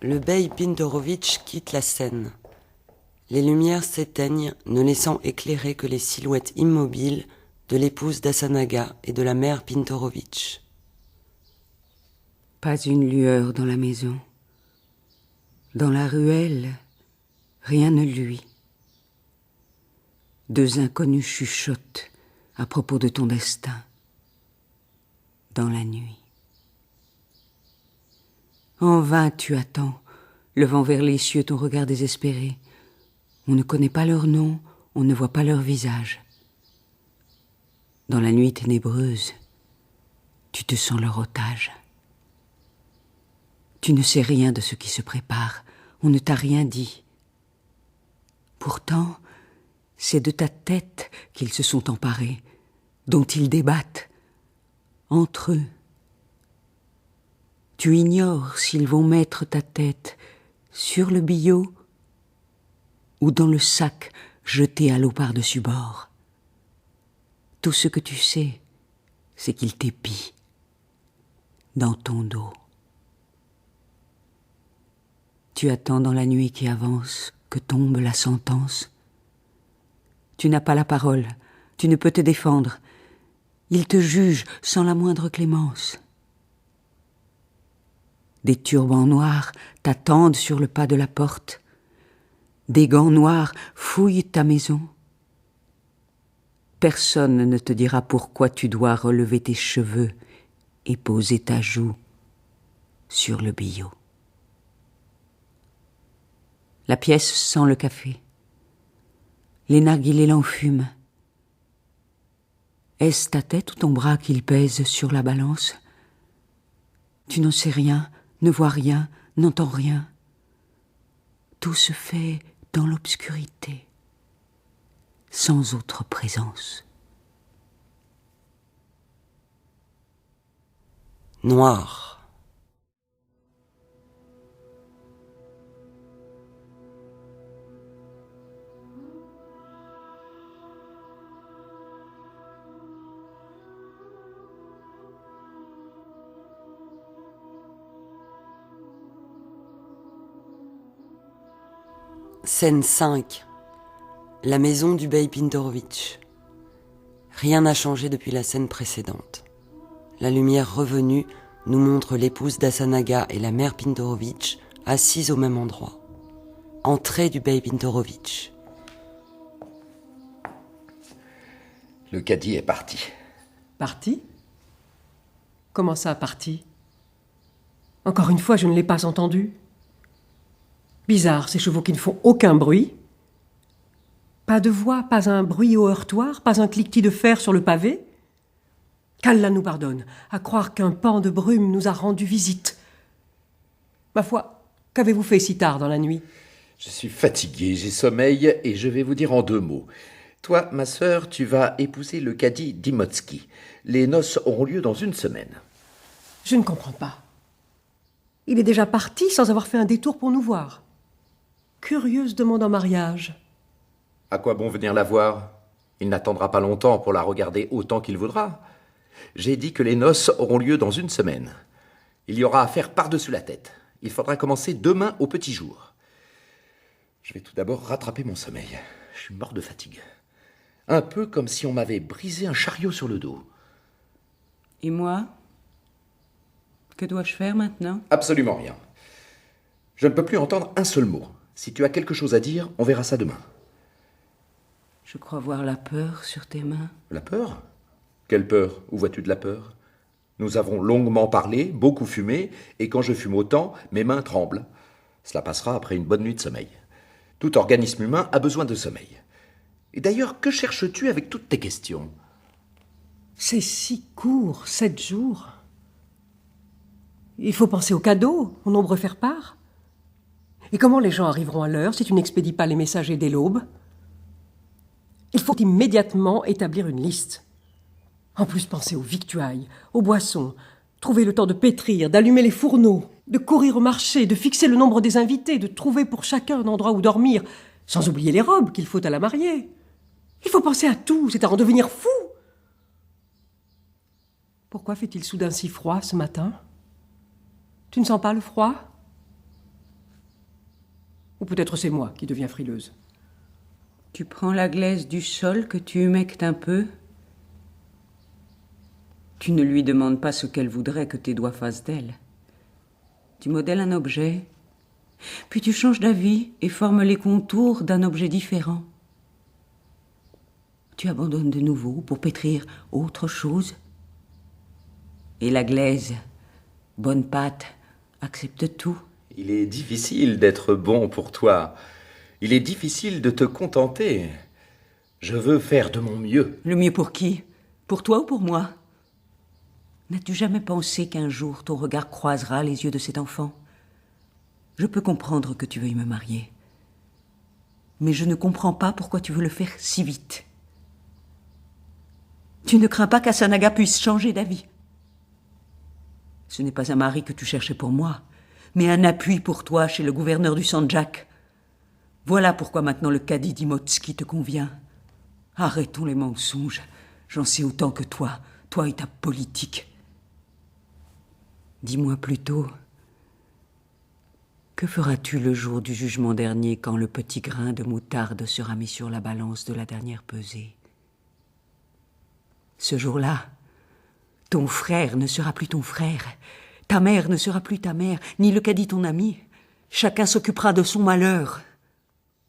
Le bey Pintorovitch quitte la scène. Les lumières s'éteignent, ne laissant éclairer que les silhouettes immobiles de l'épouse d'Asanaga et de la mère Pintorovitch. Pas une lueur dans la maison. Dans la ruelle, rien ne luit. 2 inconnus chuchotent, à propos de ton destin, dans la nuit. En vain tu attends, levant vers les cieux ton regard désespéré. On ne connaît pas leur nom, on ne voit pas leur visage. Dans la nuit ténébreuse, tu te sens leur otage. Tu ne sais rien de ce qui se prépare, on ne t'a rien dit. Pourtant, c'est de ta tête qu'ils se sont emparés, dont ils débattent, entre eux. Tu ignores s'ils vont mettre ta tête sur le billot ou dans le sac jeté à l'eau par-dessus bord. Tout ce que tu sais, c'est qu'ils t'épient dans ton dos. Tu attends dans la nuit qui avance que tombe la sentence. Tu n'as pas la parole, tu ne peux te défendre. Ils te jugent sans la moindre clémence. Des turbans noirs t'attendent sur le pas de la porte. Des gants noirs fouillent ta maison. Personne ne te dira pourquoi tu dois relever tes cheveux et poser ta joue sur le billot. La pièce sent le café. Les narguilés l'enfument. Est-ce ta tête ou ton bras qu'il pèse sur la balance? Tu n'en sais rien, ne vois rien, n'entends rien. Tout se fait dans l'obscurité, sans autre présence. Noir. Scène 5. La maison du bey Pintorovitch. Rien n'a changé depuis la scène précédente. La lumière revenue nous montre l'épouse d'Asanaga et la mère Pintorovitch assises au même endroit. Entrée du bey Pintorovitch. Le cadi est parti. Parti? Comment ça, parti? Encore une fois, je ne l'ai pas entendu. Bizarre, ces chevaux qui ne font aucun bruit. Pas de voix, pas un bruit au heurtoir, pas un cliquetis de fer sur le pavé. Qu'Allah nous pardonne, à croire qu'un pan de brume nous a rendu visite. Ma foi, qu'avez-vous fait si tard dans la nuit? Je suis fatigué, j'ai sommeil, et je vais vous dire en 2 mots. Toi, ma sœur, tu vas épouser le cadi Dimotsky. Les noces auront lieu dans 1 semaine. Je ne comprends pas. Il est déjà parti sans avoir fait un détour pour nous voir. Curieuse demande en mariage. À quoi bon venir la voir? Il n'attendra pas longtemps pour la regarder autant qu'il voudra. J'ai dit que les noces auront lieu dans 1 semaine. Il y aura à faire par-dessus la tête. Il faudra commencer demain au petit jour. Je vais tout d'abord rattraper mon sommeil. Je suis mort de fatigue. Un peu comme si on m'avait brisé un chariot sur le dos. Et moi? Que dois-je faire maintenant? Absolument rien. Je ne peux plus entendre un seul mot. Si tu as quelque chose à dire, on verra ça demain. Je crois voir la peur sur tes mains. La peur? Quelle peur? Où vois-tu de la peur? Nous avons longuement parlé, beaucoup fumé, et quand je fume autant, mes mains tremblent. Cela passera après une bonne nuit de sommeil. Tout organisme humain a besoin de sommeil. Et d'ailleurs, que cherches-tu avec toutes tes questions? C'est si court, 7 jours. Il faut penser aux cadeaux, au nombre faire-part. Et comment les gens arriveront à l'heure si tu n'expédies pas les messagers dès l'aube? Il faut immédiatement établir une liste. En plus, penser aux victuailles, aux boissons, trouver le temps de pétrir, d'allumer les fourneaux, de courir au marché, de fixer le nombre des invités, de trouver pour chacun un endroit où dormir, sans oublier les robes qu'il faut à la mariée. Il faut penser à tout, c'est à en devenir fou. Pourquoi fait-il soudain si froid ce matin? Tu ne sens pas le froid? Ou peut-être c'est moi qui deviens frileuse. Tu prends la glaise du sol que tu humectes un peu. Tu ne lui demandes pas ce qu'elle voudrait que tes doigts fassent d'elle. Tu modèles un objet, puis tu changes d'avis et formes les contours d'un objet différent. Tu tu abandonnes de nouveau pour pétrir autre chose. Et la glaise, bonne pâte, accepte tout. Il est difficile d'être bon pour toi. Il est difficile de te contenter. Je veux faire de mon mieux. Le mieux pour qui? Pour toi ou pour moi? N'as-tu jamais pensé qu'un jour ton regard croisera les yeux de cet enfant? Je peux comprendre que tu veuilles me marier. Mais je ne comprends pas pourquoi tu veux le faire si vite. Tu ne crains pas qu'Asanaga puisse changer d'avis? Ce n'est pas un mari que tu cherchais pour moi, mais un appui pour toi chez le gouverneur du Sandjak. Voilà pourquoi maintenant le cadi d'Imotski te convient. Arrêtons les mensonges. J'en sais autant que toi et ta politique. Dis-moi plutôt, que feras-tu le jour du jugement dernier quand le petit grain de moutarde sera mis sur la balance de la dernière pesée? Ce jour-là, ton frère ne sera plus ton frère, ta mère ne sera plus ta mère, ni le cadi ton ami. Chacun s'occupera de son malheur.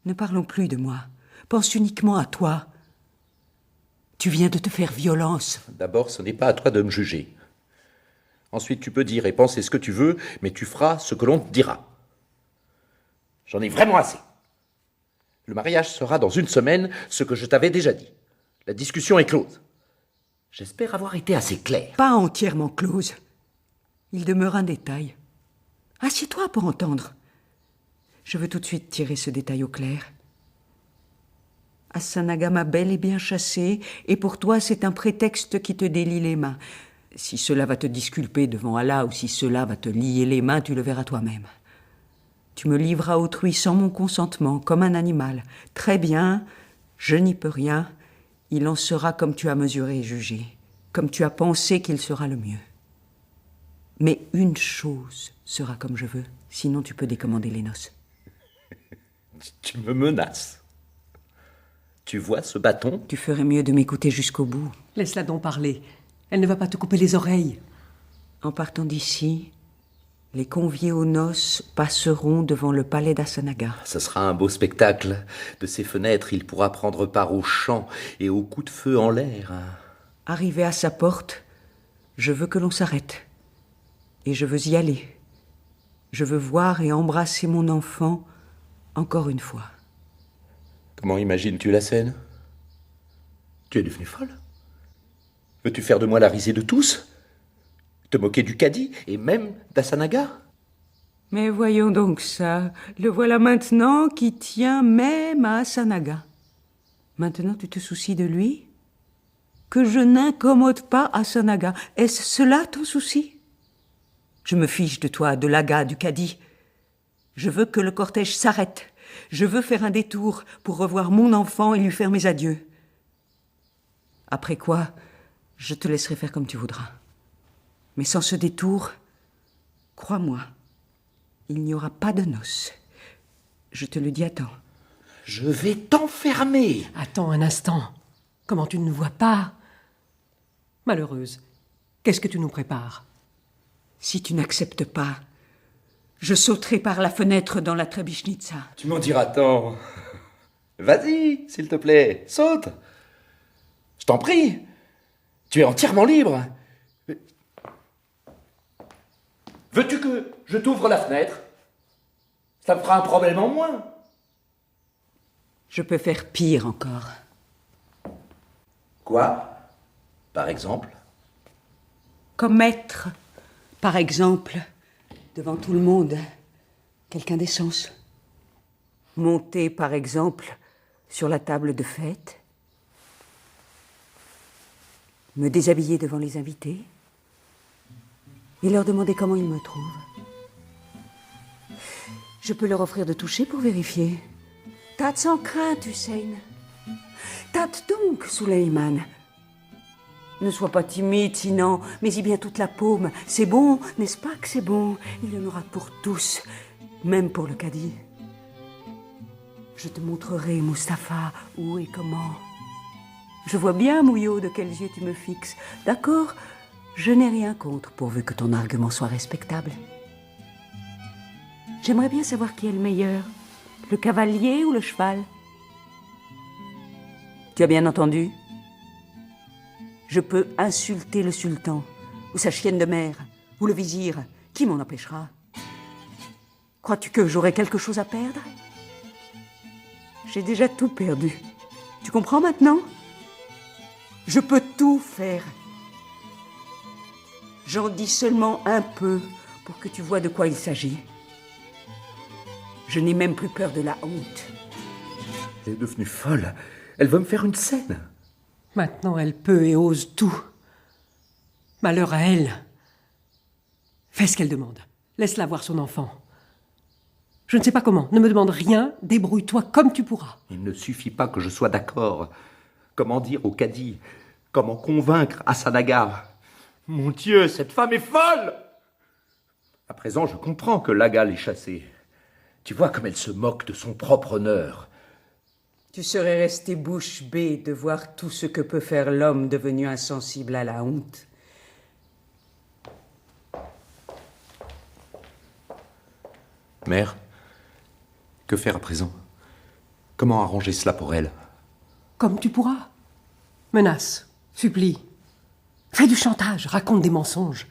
Ne parlons plus de moi, pense uniquement à toi. Tu viens de te faire violence. D'abord, ce n'est pas à toi de me juger. Ensuite, tu peux dire et penser ce que tu veux, mais tu feras ce que l'on te dira. J'en ai vraiment assez. Le mariage sera dans 1 semaine, ce que je t'avais déjà dit. La discussion est close. J'espère avoir été assez clair. Pas entièrement close. Il demeure un détail. Assieds-toi pour entendre. Je veux tout de suite tirer ce détail au clair. Asanaga m'a bel et bien chassé, et pour toi c'est un prétexte qui te délie les mains. Si cela va te disculper devant Allah ou si cela va te lier les mains, tu le verras toi-même. Tu me livres à autrui sans mon consentement, comme un animal. Très bien, je n'y peux rien. Il en sera comme tu as mesuré et jugé, comme tu as pensé qu'il sera le mieux. Mais une chose sera comme je veux, sinon tu peux décommander les noces. Tu me menaces. Tu vois ce bâton? Tu ferais mieux de m'écouter jusqu'au bout. Laisse-la donc parler. Elle ne va pas te couper les oreilles. En partant d'ici, les conviés aux noces passeront devant le palais d'Asanaga. Ce sera un beau spectacle. De ses fenêtres, il pourra prendre part aux chants et aux coups de feu en l'air. Arrivé à sa porte, je veux que l'on s'arrête. Et je veux y aller. Je veux voir et embrasser mon enfant encore une fois. Comment imagines-tu la scène? Tu es devenue folle? Veux-tu faire de moi la risée de tous? Te moquer du cadi et même d'Asanaga? Mais voyons donc ça. Le voilà maintenant qui tient même à Asanaga. Maintenant tu te soucies de lui? Que je n'incommode pas Asanaga. Est-ce cela ton souci? Je me fiche de toi, de l'Aga, du cadi. Je veux que le cortège s'arrête. Je veux faire un détour pour revoir mon enfant et lui faire mes adieux. Après quoi, je te laisserai faire comme tu voudras. Mais sans ce détour, crois-moi, il n'y aura pas de noces. Je te le dis à temps. Je vais t'enfermer. Attends un instant. Comment tu ne vois pas? Malheureuse, qu'est-ce que tu nous prépares? Si tu n'acceptes pas, je sauterai par la fenêtre dans la Trebichnitsa. Tu m'en diras tant. Vas-y, s'il te plaît, saute. Je t'en prie. Tu es entièrement libre. Veux-tu que je t'ouvre la fenêtre? Ça me fera un problème en moins. Je peux faire pire encore. Quoi, par exemple? Commettre, par exemple, devant tout le monde, quelqu'un d'essence. Monter, par exemple, sur la table de fête. Me déshabiller devant les invités. Et leur demander comment ils me trouvent. Je peux leur offrir de toucher pour vérifier. Tâte sans crainte, Hussein. Tâte donc, Suleiman. Ne sois pas timide, sinon, mets-y bien toute la paume. C'est bon, n'est-ce pas que c'est bon? Il y en aura pour tous, même pour le cadi. Je te montrerai, Mustapha, où et comment. Je vois bien, Mouillot, de quels yeux tu me fixes. D'accord, je n'ai rien contre, pourvu que ton argument soit respectable. J'aimerais bien savoir qui est le meilleur, le cavalier ou le cheval. Tu as bien entendu? Je peux insulter le sultan, ou sa chienne de mer, ou le vizir. Qui m'en empêchera? Crois-tu que j'aurai quelque chose à perdre? J'ai déjà tout perdu. Tu comprends maintenant? Je peux tout faire. J'en dis seulement un peu pour que tu vois de quoi il s'agit. Je n'ai même plus peur de la honte. Elle est devenue folle. Elle veut me faire une scène. Maintenant, elle peut et ose tout. Malheur à elle. Fais ce qu'elle demande. Laisse-la voir son enfant. Je ne sais pas comment. Ne me demande rien. Débrouille-toi comme tu pourras. Il ne suffit pas que je sois d'accord. Comment dire au cadi? Comment convaincre Asanaga? Mon Dieu, cette femme est folle! À présent, je comprends que Laga l'ait chassée. Tu vois comme elle se moque de son propre honneur. Tu serais resté bouche bée de voir tout ce que peut faire l'homme devenu insensible à la honte. Mère, que faire à présent? Comment arranger cela pour elle? Comme tu pourras. Menace, supplie. Fais du chantage, raconte des mensonges.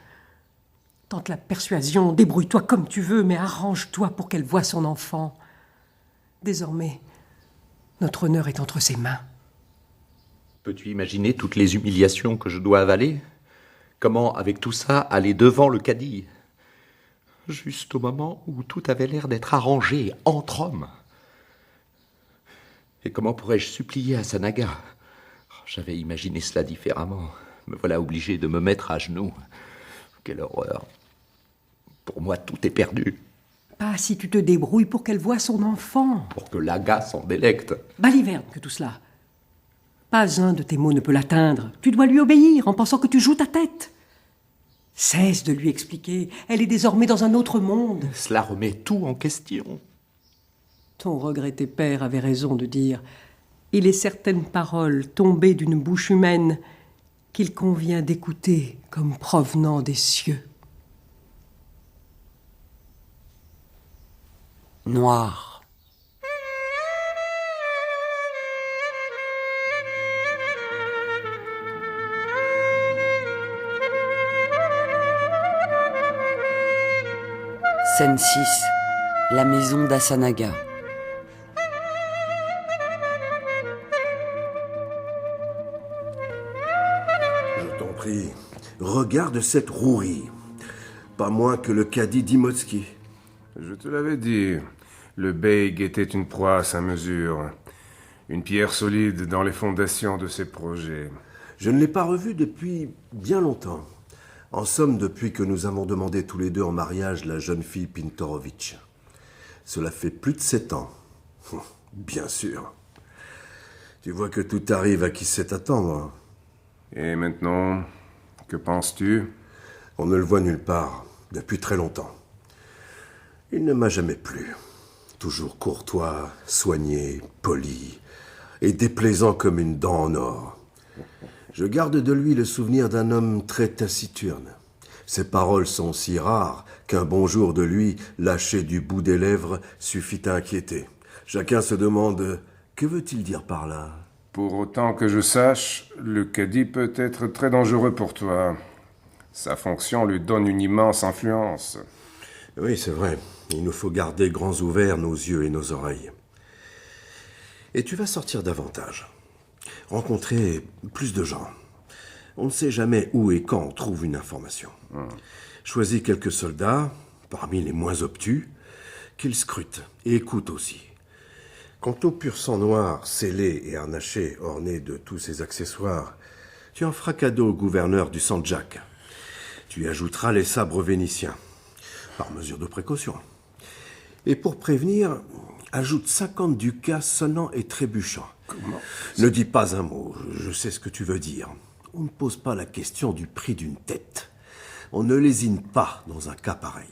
Tente la persuasion, débrouille-toi comme tu veux, mais arrange-toi pour qu'elle voie son enfant. Désormais, notre honneur est entre ses mains. Peux-tu imaginer toutes les humiliations que je dois avaler? Comment, avec tout ça, aller devant le cadi? Juste au moment où tout avait l'air d'être arrangé entre hommes. Et comment pourrais-je supplier Asanaga? J'avais imaginé cela différemment. Me voilà obligé de me mettre à genoux. Quelle horreur. Pour moi, tout est perdu. Pas si tu te débrouilles pour qu'elle voie son enfant. Pour que Laga s'en délecte. Baliverne que tout cela. Pas un de tes mots ne peut l'atteindre. Tu dois lui obéir en pensant que tu joues ta tête. Cesse de lui expliquer. Elle est désormais dans un autre monde. Cela remet tout en question. Ton regretté père avait raison de dire « Il est certaines paroles tombées d'une bouche humaine qu'il convient d'écouter comme provenant des cieux. » Noir. Scène 6. La maison d'Asanaga. Je t'en prie, regarde cette rouerie. Pas moins que le cadi d'Imotski. Je te l'avais dit, le Beyg était une proie à sa mesure. Une pierre solide dans les fondations de ses projets. Je ne l'ai pas revu depuis bien longtemps. En somme, depuis que nous avons demandé tous les deux en mariage la jeune fille Pintorovitch. Cela fait plus de 7 ans. Bien sûr. Tu vois que tout arrive à qui sait attendre. Et maintenant, que penses-tu? On ne le voit nulle part, depuis très longtemps. Il ne m'a jamais plu. Toujours courtois, soigné, poli, et déplaisant comme une dent en or. Je garde de lui le souvenir d'un homme très taciturne. Ses paroles sont si rares qu'un bonjour de lui, lâché du bout des lèvres, suffit à inquiéter. Chacun se demande « Que veut-il dire par là ?» Pour autant que je sache, le cadi peut être très dangereux pour toi. Sa fonction lui donne une immense influence. Oui, c'est vrai. Il nous faut garder grands ouverts nos yeux et nos oreilles. Et tu vas sortir davantage. Rencontrer plus de gens. On ne sait jamais où et quand on trouve une information. Choisis quelques soldats, parmi les moins obtus, qu'ils scrutent et écoutent aussi. Quant au pur sang noir, scellé et harnaché, orné de tous ses accessoires, tu en feras cadeau au gouverneur du Sandjak. Tu y ajouteras les sabres vénitiens, par mesure de précaution. Et pour prévenir, ajoute 50 ducats sonnants et trébuchants. Comment? Ne dis pas un mot, je sais ce que tu veux dire. On ne pose pas la question du prix d'une tête. On ne lésine pas dans un cas pareil.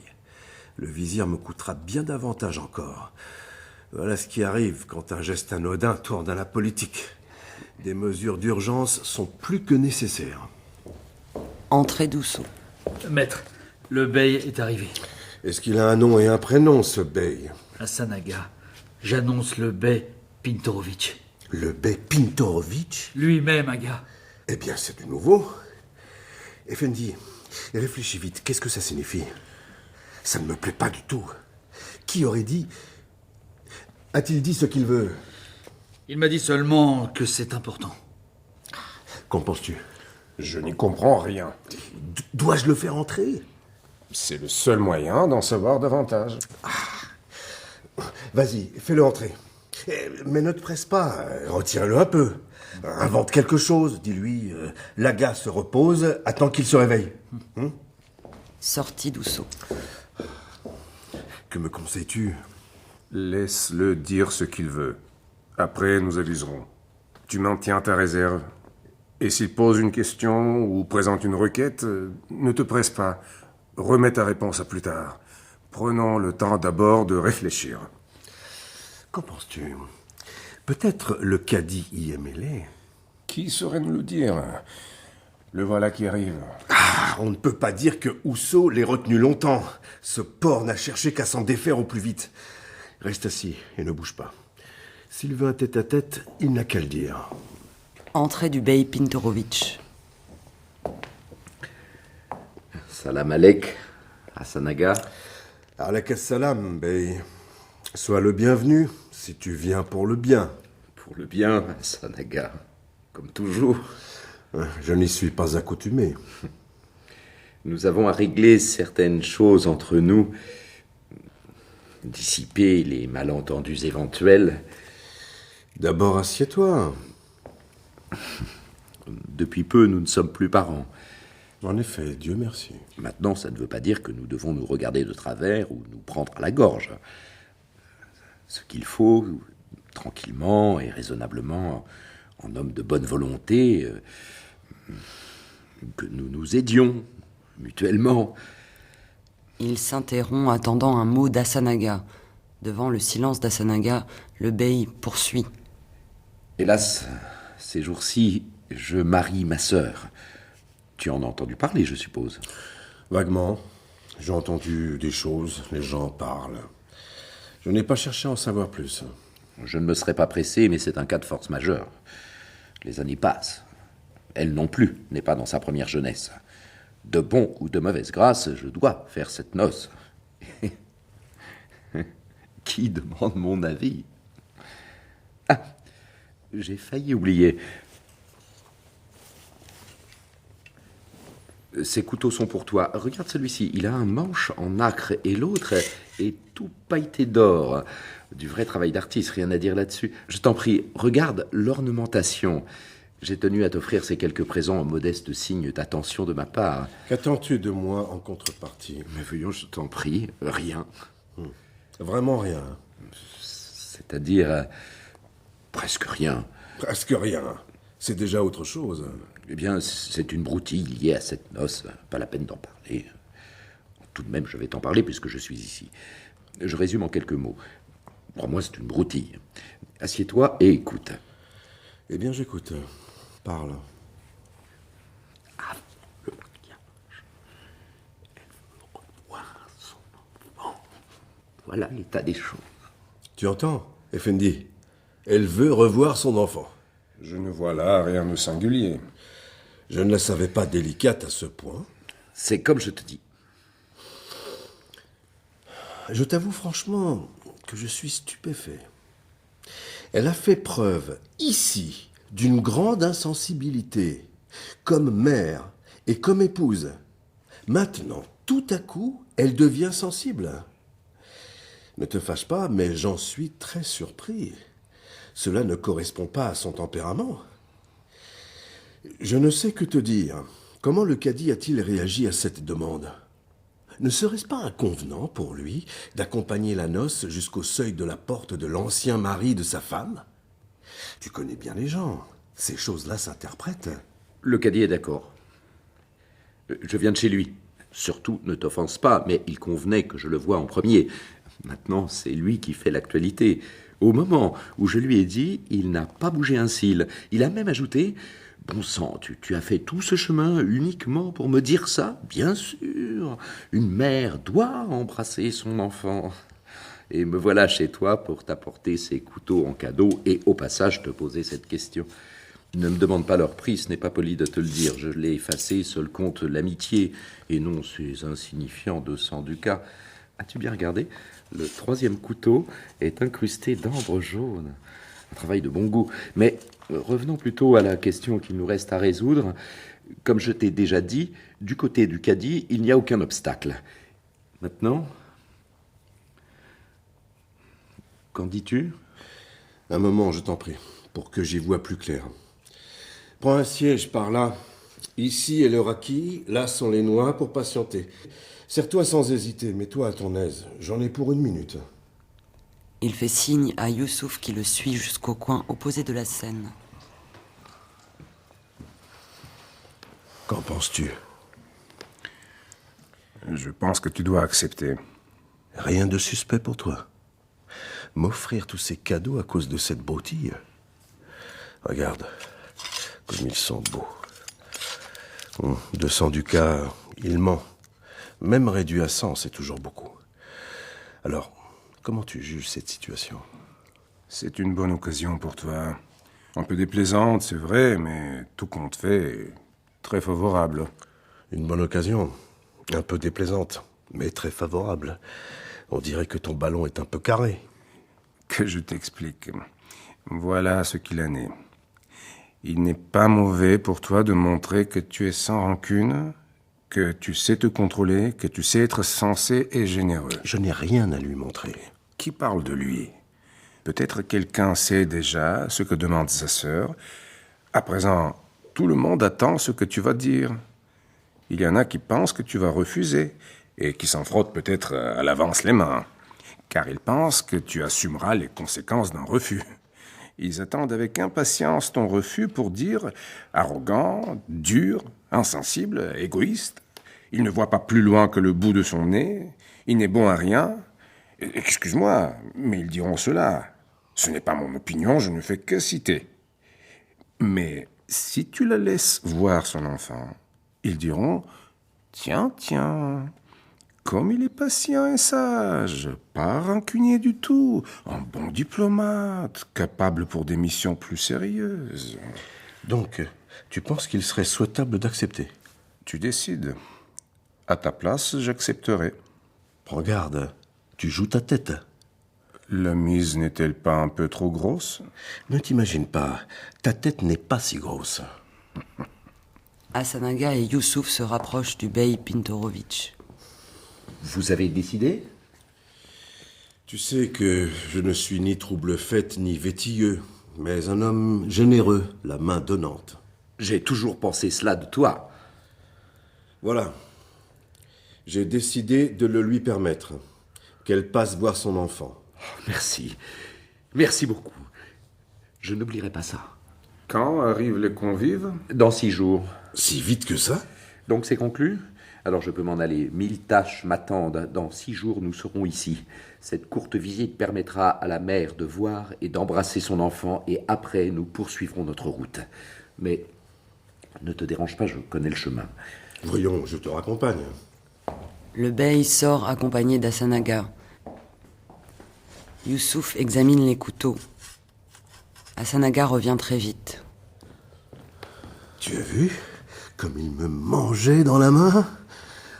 Le vizir me coûtera bien davantage encore. Voilà ce qui arrive quand un geste anodin tourne à la politique. Des mesures d'urgence sont plus que nécessaires. Entrée d'Ousso. Maître, le bey est arrivé. Est-ce qu'il a un nom et un prénom, ce bey? Asanaga. J'annonce le bey Pintorovitch. Le bey Pintorovitch? Lui-même, Aga. Eh bien, c'est du nouveau. Effendi, réfléchis vite. Qu'est-ce que ça signifie? Ça ne me plaît pas du tout. Qui aurait dit... A-t-il dit ce qu'il veut? Il m'a dit seulement que c'est important. Qu'en penses-tu? Je n'y comprends rien. Dois-je le faire entrer? C'est le seul moyen d'en savoir davantage. Vas-y, fais-le entrer. Mais ne te presse pas, retire-le un peu. Invente quelque chose, dis-lui. Laga se repose, attends qu'il se réveille. Sorti d'Ousseau. Que me conseilles-tu? Laisse-le dire ce qu'il veut. Après, nous aviserons. Tu maintiens ta réserve. Et s'il pose une question ou présente une requête, ne te presse pas. Remets ta réponse à plus tard. Prenons le temps d'abord de réfléchir. Qu'en penses-tu? Peut-être le cadi y est mêlé. Qui saurait nous le dire? Le voilà qui arrive. Ah, on ne peut pas dire que Ousseau l'ait retenu longtemps. Ce porc n'a cherché qu'à s'en défaire au plus vite. Reste assis et ne bouge pas. S'il veut un tête-à-tête, il n'a qu'à le dire. Entrée du bey Pintorovitch. Salam alek, Hassan Aga. Alek salam, bey. Sois le bienvenu, si tu viens pour le bien. Pour le bien, Hassan Aga. Comme toujours. Je n'y suis pas accoutumé. Nous avons à régler certaines choses entre nous, dissiper les malentendus éventuels. D'abord, assieds-toi. Depuis peu, nous ne sommes plus parents. En effet, Dieu merci. Maintenant, ça ne veut pas dire que nous devons nous regarder de travers ou nous prendre à la gorge. Ce qu'il faut, tranquillement et raisonnablement, en homme de bonne volonté, que nous nous aidions mutuellement. Il s'interrompt attendant un mot d'Asanaga. Devant le silence d'Asanaga, le bey poursuit. Hélas, ces jours-ci, je marie ma sœur. Tu en as entendu parler, je suppose. Vaguement. J'ai entendu des choses, les gens parlent. Je n'ai pas cherché à en savoir plus. Je ne me serais pas pressé, mais c'est un cas de force majeure. Les années passent. Elle non plus n'est pas dans sa première jeunesse. De bon ou de mauvaise grâce, je dois faire cette noce. Qui demande mon avis? Ah, j'ai failli oublier. Ces couteaux sont pour toi. Regarde celui-ci, il a un manche en nacre et l'autre est tout pailleté d'or. Du vrai travail d'artiste, rien à dire là-dessus. Je t'en prie, regarde l'ornementation. J'ai tenu à t'offrir ces quelques présents en modeste signe d'attention de ma part. Qu'attends-tu de moi en contrepartie? Mais voyons, je t'en prie, rien. Vraiment rien. C'est-à-dire presque rien. Presque rien. C'est déjà autre chose. Eh bien, c'est une broutille liée à cette noce. Pas la peine d'en parler. Tout de même, je vais t'en parler puisque je suis ici. Je résume en quelques mots. Pour moi, c'est une broutille. Assieds-toi et écoute. Eh bien, j'écoute. Parle. Ah, le mariage. Elle veut revoir son enfant. Voilà l'état des choses. Tu entends, Effendi? Elle veut revoir son enfant. Je ne vois là rien de singulier. Je ne la savais pas délicate à ce point. C'est comme je te dis. Je t'avoue franchement que je suis stupéfait. Elle a fait preuve, ici, d'une grande insensibilité, comme mère et comme épouse. Maintenant, tout à coup, elle devient sensible. Ne te fâche pas, mais j'en suis très surpris. Cela ne correspond pas à son tempérament. Je ne sais que te dire. Comment le cadi a-t-il réagi à cette demande? Ne serait-ce pas inconvenant pour lui d'accompagner la noce jusqu'au seuil de la porte de l'ancien mari de sa femme? Tu connais bien les gens. Ces choses-là s'interprètent. Le cadi est d'accord. Je viens de chez lui. Surtout, ne t'offense pas, mais il convenait que je le voie en premier. Maintenant, c'est lui qui fait l'actualité. Au moment où je lui ai dit, il n'a pas bougé un cil. Il a même ajouté... Bon sang, tu as fait tout ce chemin uniquement pour me dire ça? Bien sûr, une mère doit embrasser son enfant. Et me voilà chez toi pour t'apporter ces couteaux en cadeau et au passage te poser cette question. Ne me demande pas leur prix, ce n'est pas poli de te le dire. Je l'ai effacé, seul compte l'amitié, et non ces insignifiants 200 ducats. As-tu bien regardé? Le 3e couteau est incrusté d'ambre jaune. Un travail de bon goût. Mais revenons plutôt à la question qu'il nous reste à résoudre. Comme je t'ai déjà dit, du côté du cadi, il n'y a aucun obstacle. Maintenant, qu'en dis-tu? Un moment, je t'en prie, pour que j'y voie plus clair. Prends un siège par là. Ici est le raki, là sont les noix pour patienter. Serre-toi sans hésiter, mets-toi à ton aise. J'en ai pour 1 minute. Il fait signe à Youssouf qui le suit jusqu'au coin opposé de la scène. Qu'en penses-tu? Je pense que tu dois accepter. Rien de suspect pour toi. M'offrir tous ces cadeaux à cause de cette broutille? Regarde, comme ils sont beaux. 200 ducats, il ment. Même réduit à 100, c'est toujours beaucoup. Alors, comment tu juges cette situation? C'est une bonne occasion pour toi. Un peu déplaisante, c'est vrai, mais tout compte fait, très favorable. Une bonne occasion, un peu déplaisante, mais très favorable. On dirait que ton ballon est un peu carré. Que je t'explique. Voilà ce qu'il en est. Il n'est pas mauvais pour toi de montrer que tu es sans rancune, que tu sais te contrôler, que tu sais être sensé et généreux. Je n'ai rien à lui montrer. Qui parle de lui? Peut-être quelqu'un sait déjà ce que demande sa sœur. À présent, tout le monde attend ce que tu vas dire. Il y en a qui pensent que tu vas refuser et qui s'en frottent peut-être à l'avance les mains, car ils pensent que tu assumeras les conséquences d'un refus. Ils attendent avec impatience ton refus pour dire arrogant, dur, insensible, égoïste. Il ne voit pas plus loin que le bout de son nez. Il n'est bon à rien. Excuse-moi, mais ils diront cela. Ce n'est pas mon opinion, je ne fais que citer. Mais si tu la laisses voir son enfant, ils diront « Tiens, comme il est patient et sage, pas rancunier du tout, un bon diplomate, capable pour des missions plus sérieuses. » Donc, tu penses qu'il serait souhaitable d'accepter? Tu décides. À ta place, j'accepterai. Prends garde, tu joues ta tête. La mise n'est-elle pas un peu trop grosse? Ne t'imagine pas, ta tête n'est pas si grosse. Hassan Aga et Youssouf se rapprochent du bey Pintorovitch. Vous avez décidé? Tu sais que je ne suis ni trouble-fête ni vétilleux, mais un homme généreux, la main donnante. J'ai toujours pensé cela de toi. Voilà. J'ai décidé de le lui permettre. Qu'elle passe voir son enfant. Oh, merci. Merci beaucoup. Je n'oublierai pas ça. Quand arrivent les convives? Dans 6 jours. Si vite que ça? Donc c'est conclu? Alors je peux m'en aller. 1000 tâches m'attendent. Dans 6 jours, nous serons ici. Cette courte visite permettra à la mère de voir et d'embrasser son enfant, et après, nous poursuivrons notre route. Mais ne te dérange pas, je connais le chemin. Voyons, je te raccompagne. Le bey sort accompagné d'Hassan Aga. Youssouf examine les couteaux. Hassan Aga revient très vite. Tu as vu comme il me mangeait dans la main?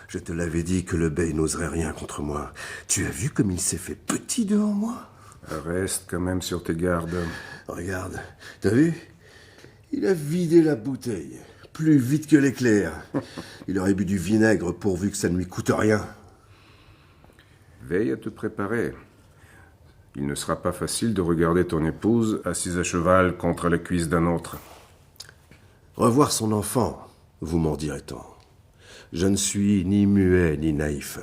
Je te l'avais dit que le bey n'oserait rien contre moi. Tu as vu comme il s'est fait petit devant moi? Reste quand même sur tes gardes. Regarde, t'as vu? Il a vidé la bouteille, plus vite que l'éclair. Il aurait bu du vinaigre pourvu que ça ne lui coûte rien. Veille à te préparer. Il ne sera pas facile de regarder ton épouse assise à cheval contre la cuisse d'un autre. Revoir son enfant, vous m'en direz tant. Je ne suis ni muet ni naïf.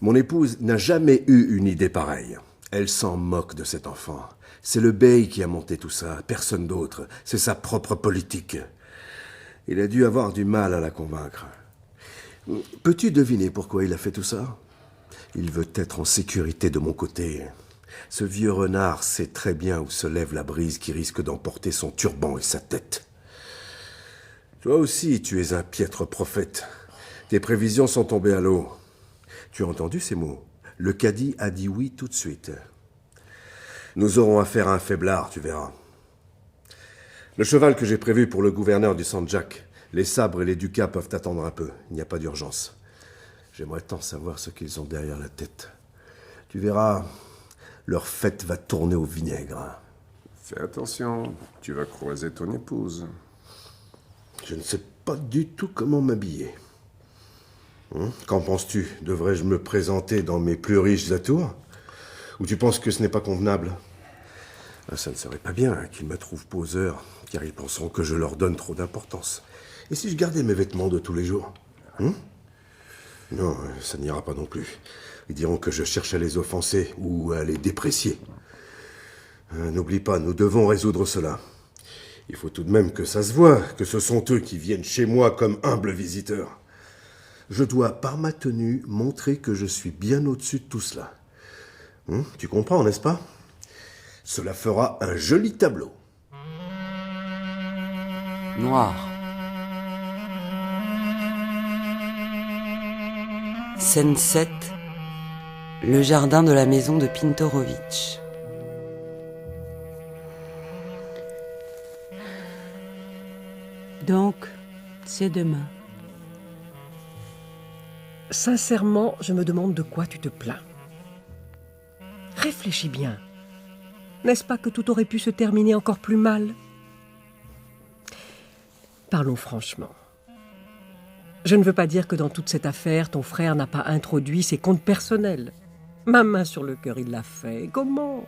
Mon épouse n'a jamais eu une idée pareille. Elle s'en moque de cet enfant. C'est le bey qui a monté tout ça, personne d'autre. C'est sa propre politique. Il a dû avoir du mal à la convaincre. Peux-tu deviner pourquoi il a fait tout ça? Il veut être en sécurité de mon côté. Ce vieux renard sait très bien où se lève la brise qui risque d'emporter son turban et sa tête. Toi aussi, tu es un piètre prophète. Tes prévisions sont tombées à l'eau. Tu as entendu ces mots? Le cadi a dit oui tout de suite. Nous aurons affaire à un faiblard, tu verras. Le cheval que j'ai prévu pour le gouverneur du San-Jac, les sabres et les ducats peuvent attendre un peu. Il n'y a pas d'urgence. J'aimerais tant savoir ce qu'ils ont derrière la tête. Tu verras, leur fête va tourner au vinaigre. Fais attention, tu vas croiser ton épouse. Je ne sais pas du tout comment m'habiller. Qu'en penses-tu? Devrais-je me présenter dans mes plus riches atours? Ou tu penses que ce n'est pas convenable? Ça ne serait pas bien qu'ils me trouvent poseur, car ils penseront que je leur donne trop d'importance. Et si je gardais mes vêtements de tous les jours? Non, ça n'ira pas non plus. Ils diront que je cherche à les offenser ou à les déprécier. N'oublie pas, nous devons résoudre cela. Il faut tout de même que ça se voie, que ce sont eux qui viennent chez moi comme humbles visiteurs. Je dois, par ma tenue, montrer que je suis bien au-dessus de tout cela. Tu comprends, n'est-ce pas? Cela fera un joli tableau. Noir. Scène 7. Le jardin de la maison de Pintorovitch. Donc, c'est demain. Sincèrement, je me demande de quoi tu te plains. Réfléchis bien. N'est-ce pas que tout aurait pu se terminer encore plus mal? Parlons franchement. Je ne veux pas dire que dans toute cette affaire, ton frère n'a pas introduit ses comptes personnels. Ma main sur le cœur, il l'a fait. Comment?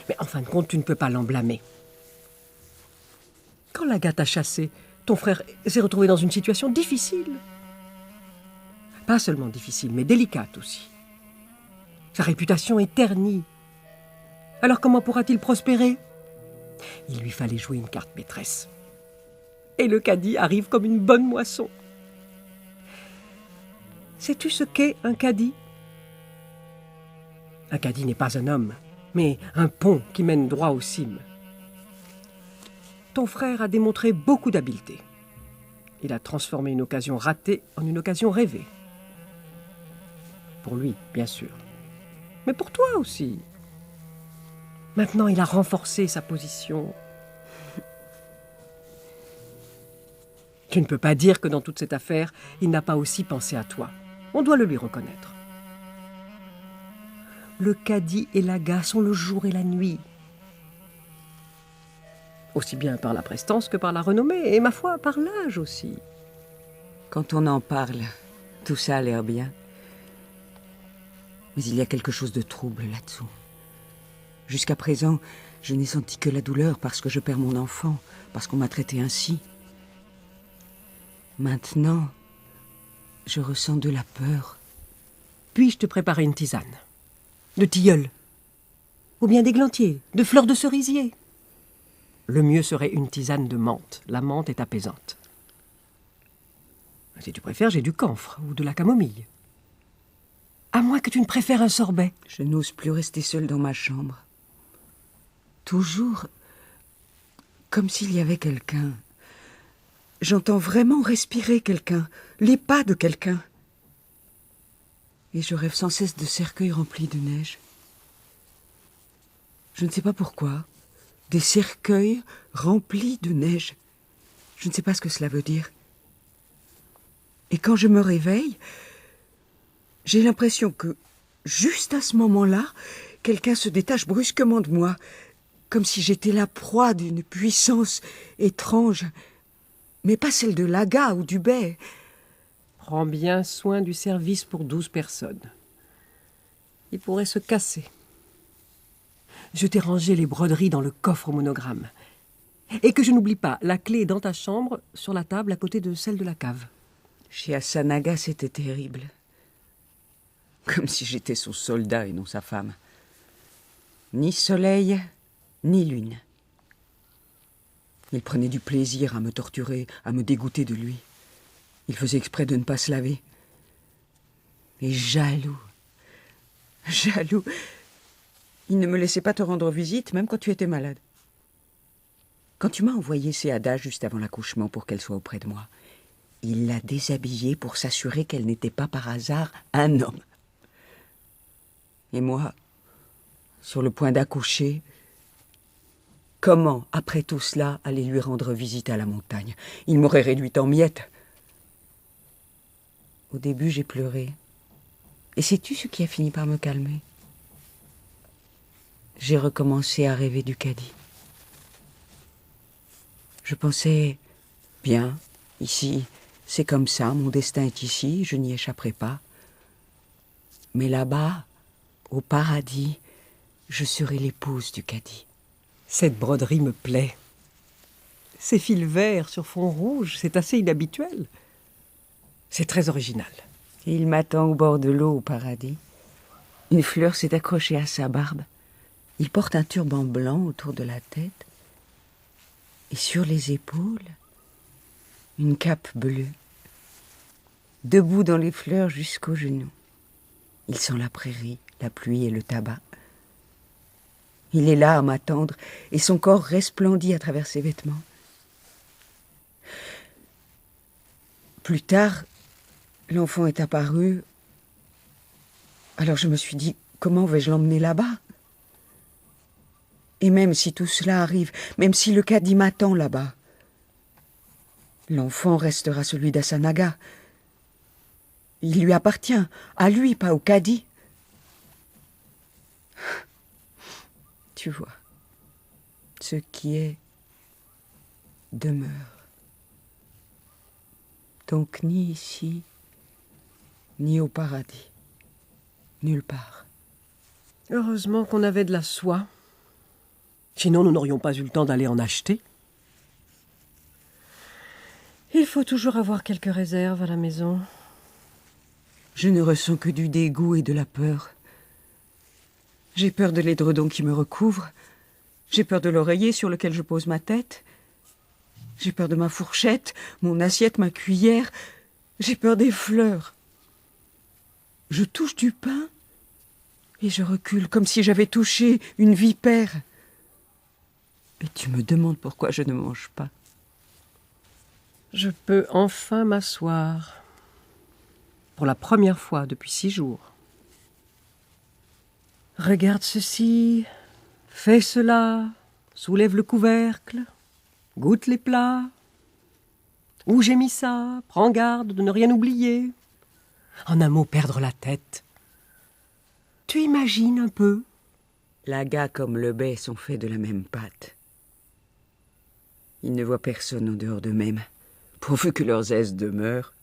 Mais en fin de compte, tu ne peux pas l'en blâmer. Quand Laga t'a chassé, ton frère s'est retrouvé dans une situation difficile. Pas seulement difficile, mais délicate aussi. Sa réputation est ternie. Alors comment pourra-t-il prospérer? Il lui fallait jouer une carte maîtresse. Et le caddie arrive comme une bonne moisson. Sais-tu ce qu'est un caddie? Un caddie n'est pas un homme, mais un pont qui mène droit aux cimes. Ton frère a démontré beaucoup d'habileté. Il a transformé une occasion ratée en une occasion rêvée. Pour lui, bien sûr. Mais pour toi aussi. Maintenant, il a renforcé sa position. Tu ne peux pas dire que dans toute cette affaire, il n'a pas aussi pensé à toi. On doit le lui reconnaître. Le caddie et Laga sont le jour et la nuit. Aussi bien par la prestance que par la renommée, et ma foi, par l'âge aussi. Quand on en parle, tout ça a l'air bien. Mais il y a quelque chose de trouble là-dessous. Jusqu'à présent, je n'ai senti que la douleur parce que je perds mon enfant, parce qu'on m'a traité ainsi. Maintenant, je ressens de la peur. Puis-je te préparer une tisane? De tilleul? Ou bien d'églantier? De fleurs de cerisier? Le mieux serait une tisane de menthe. La menthe est apaisante. Si tu préfères, j'ai du camphre ou de la camomille. À moins que tu ne préfères un sorbet. Je n'ose plus rester seule dans ma chambre. Toujours comme s'il y avait quelqu'un. J'entends vraiment respirer quelqu'un, les pas de quelqu'un. Et je rêve sans cesse de cercueils remplis de neige. Je ne sais pas pourquoi. Des cercueils remplis de neige. Je ne sais pas ce que cela veut dire. Et quand je me réveille, j'ai l'impression que, juste à ce moment-là, quelqu'un se détache brusquement de moi, comme si j'étais la proie d'une puissance étrange, mais pas celle de Laga ou d'Hubert. Prends bien soin du service pour 12 personnes. Il pourrait se casser. Je t'ai rangé les broderies dans le coffre au monogramme. Et que je n'oublie pas, la clé est dans ta chambre, sur la table à côté de celle de la cave. Chez Asanaga, c'était terrible. Comme si j'étais son soldat et non sa femme. Ni soleil, ni lune. Il prenait du plaisir à me torturer, à me dégoûter de lui. Il faisait exprès de ne pas se laver. Et jaloux. Jaloux. Il ne me laissait pas te rendre visite, même quand tu étais malade. Quand tu m'as envoyé Céada juste avant l'accouchement pour qu'elle soit auprès de moi, il l'a déshabillée pour s'assurer qu'elle n'était pas par hasard un homme. Et moi, sur le point d'accoucher, Comment, après tout cela, aller lui rendre visite à la montagne? Il m'aurait réduite en miettes. Au début, j'ai pleuré. Et sais-tu ce qui a fini par me calmer? J'ai recommencé à rêver du Cadi. Je pensais, bien, ici, c'est comme ça, mon destin est ici, je n'y échapperai pas. Mais là-bas, au paradis, je serai l'épouse du Cadi. Cette broderie me plaît. Ces fils verts sur fond rouge, c'est assez inhabituel. C'est très original. Et il m'attend au bord de l'eau au paradis. Une fleur s'est accrochée à sa barbe. Il porte un turban blanc autour de la tête. Et sur les épaules, une cape bleue. Debout dans les fleurs jusqu'aux genoux. Il sent la prairie, la pluie et le tabac. Il est là à m'attendre, et son corps resplendit à travers ses vêtements. Plus tard, l'enfant est apparu. Alors je me suis dit, comment vais-je l'emmener là-bas? Et même si tout cela arrive, même si le Cadi m'attend là-bas, l'enfant restera celui d'Asanaga. Il lui appartient, à lui, pas au Cadi. Tu vois, ce qui est demeure. Donc ni ici, ni au paradis, nulle part. Heureusement qu'on avait de la soie. Sinon, nous n'aurions pas eu le temps d'aller en acheter. Il faut toujours avoir quelques réserves à la maison. Je ne ressens que du dégoût et de la peur. J'ai peur de l'édredon qui me recouvre. J'ai peur de l'oreiller sur lequel je pose ma tête. J'ai peur de ma fourchette, mon assiette, ma cuillère. J'ai peur des fleurs. Je touche du pain et je recule comme si j'avais touché une vipère. Et tu me demandes pourquoi je ne mange pas. Je peux enfin m'asseoir. Pour la première fois depuis 6 jours. Regarde ceci, fais cela, soulève le couvercle, goûte les plats. Où j'ai mis ça? Prends garde de ne rien oublier. En un mot, perdre la tête. Tu imagines un peu? L'aga comme le bai sont faits de la même pâte. Ils ne voient personne en dehors d'eux-mêmes, pourvu que leurs aises demeurent.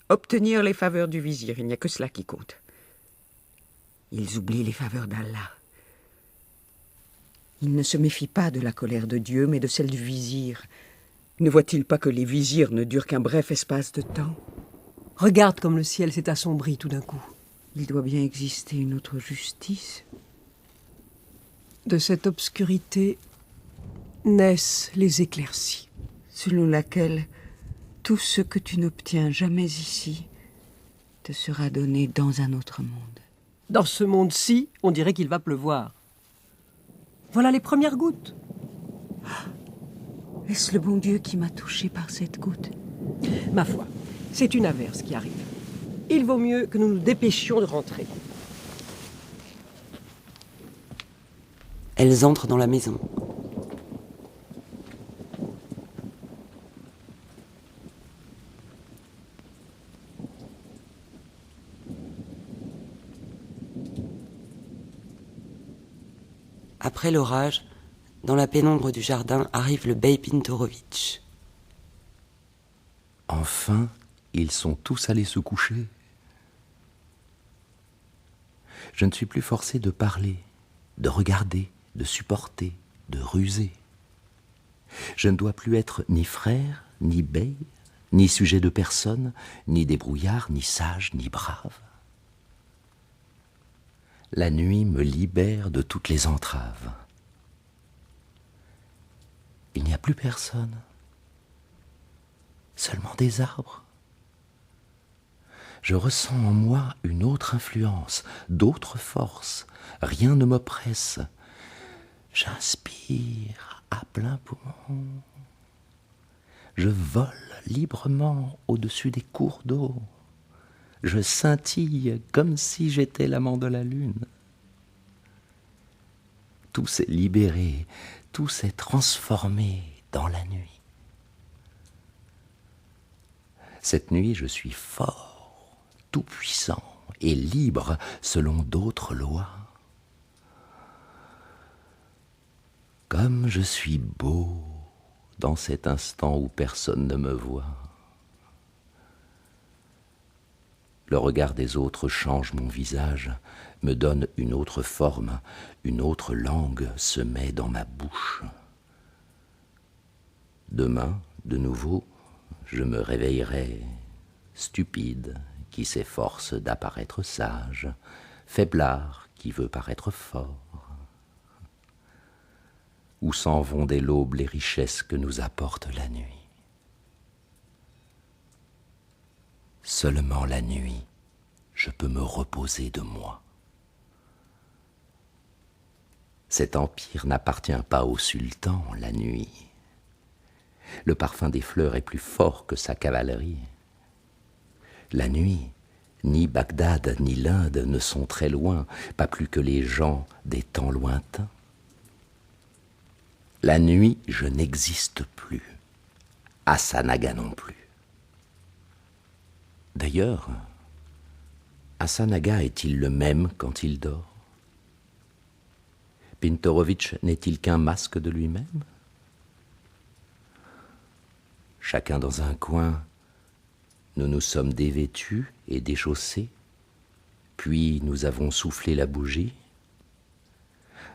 Obtenir les faveurs du vizir, il n'y a que cela qui compte. Ils oublient les faveurs d'Allah. Ils ne se méfient pas de la colère de Dieu, mais de celle du vizir. Ne voient-ils pas que les vizirs ne durent qu'un bref espace de temps? Regarde comme le ciel s'est assombri tout d'un coup. Il doit bien exister une autre justice. De cette obscurité naissent les éclaircies. Selon laquelle tout ce que tu n'obtiens jamais ici te sera donné dans un autre monde. Dans ce monde-ci, on dirait qu'il va pleuvoir. Voilà les premières gouttes. Est-ce le bon Dieu qui m'a touché par cette goutte? Ma foi, c'est une averse qui arrive. Il vaut mieux que nous nous dépêchions de rentrer. Elles entrent dans la maison. Après l'orage, dans la pénombre du jardin arrive le bey Pintorovitch. Enfin, ils sont tous allés se coucher. Je ne suis plus forcé de parler, de regarder, de supporter, de ruser. Je ne dois plus être ni frère, ni bey, ni sujet de personne, ni débrouillard, ni sage, ni brave. La nuit me libère de toutes les entraves. Il n'y a plus personne, seulement des arbres. Je ressens en moi une autre influence, d'autres forces. Rien ne m'oppresse. J'inspire à plein poumon. Je vole librement au-dessus des cours d'eau. Je scintille comme si j'étais l'amant de la lune. Tout s'est libéré, tout s'est transformé dans la nuit. Cette nuit, je suis fort, tout-puissant et libre selon d'autres lois. Comme je suis beau dans cet instant où personne ne me voit. Le regard des autres change mon visage, me donne une autre forme, une autre langue se met dans ma bouche. Demain, de nouveau, je me réveillerai stupide, qui s'efforce d'apparaître sage, faiblard, qui veut paraître fort. Où s'en vont dès l'aube les richesses que nous apporte la nuit? Seulement la nuit, je peux me reposer de moi. Cet empire n'appartient pas au sultan, la nuit. Le parfum des fleurs est plus fort que sa cavalerie. La nuit, ni Bagdad ni l'Inde ne sont très loin, pas plus que les gens des temps lointains. La nuit, je n'existe plus. Hassan-Aga non plus. D'ailleurs, Hassan-Aga est-il le même quand il dort? Pintorovitch n'est-il qu'un masque de lui-même? Chacun dans un coin, nous nous sommes dévêtus et déchaussés, puis nous avons soufflé la bougie.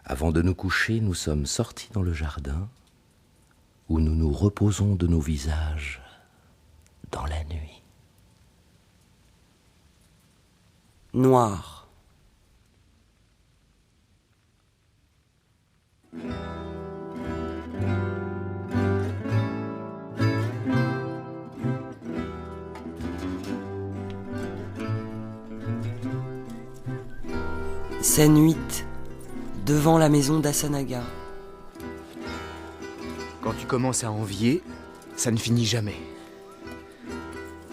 Avant de nous coucher, nous sommes sortis dans le jardin, où nous nous reposons de nos visages dans la nuit. Noir. Scène 8. Devant la maison d'Hassan-Aga. Quand tu commences à envier, ça ne finit jamais.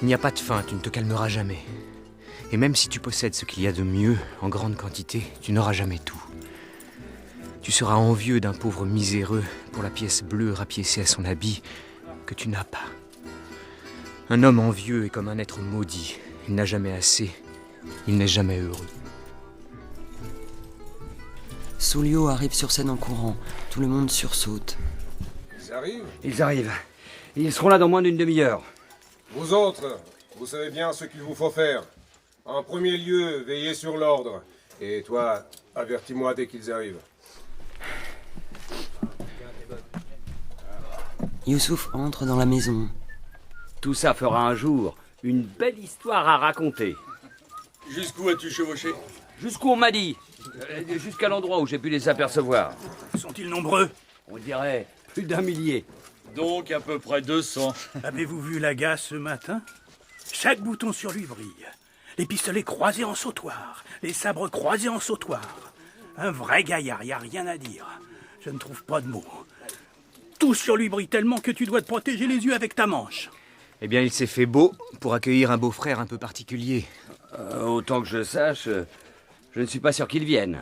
Il n'y a pas de fin, tu ne te calmeras jamais. Et même si tu possèdes ce qu'il y a de mieux en grande quantité, tu n'auras jamais tout. Tu seras envieux d'un pauvre miséreux pour la pièce bleue rapiécée à son habit que tu n'as pas. Un homme envieux est comme un être maudit. Il n'a jamais assez, il n'est jamais heureux. Soulio arrive sur scène en courant. Tout le monde sursaute. Ils arrivent? Ils arrivent. Ils seront là dans moins d'une demi-heure. Vous autres, vous savez bien ce qu'il vous faut faire. En premier lieu, veillez sur l'ordre. Et toi, avertis-moi dès qu'ils arrivent. Youssouf entre dans la maison. Tout ça fera un jour une belle histoire à raconter. Jusqu'où as-tu chevauché? Jusqu'où on m'a dit. Jusqu'à l'endroit où j'ai pu les apercevoir. Sont-ils nombreux? On dirait plus d'un millier. Donc à peu près 200. Avez-vous vu Laga ce matin? Chaque bouton sur lui brille. Les pistolets croisés en sautoir, les sabres croisés en sautoir. Un vrai gaillard, y a rien à dire. Je ne trouve pas de mots. Tout sur lui brille tellement que tu dois te protéger les yeux avec ta manche. Eh bien, il s'est fait beau pour accueillir un beau-frère un peu particulier. Autant que je sache, je ne suis pas sûr qu'ils viennent.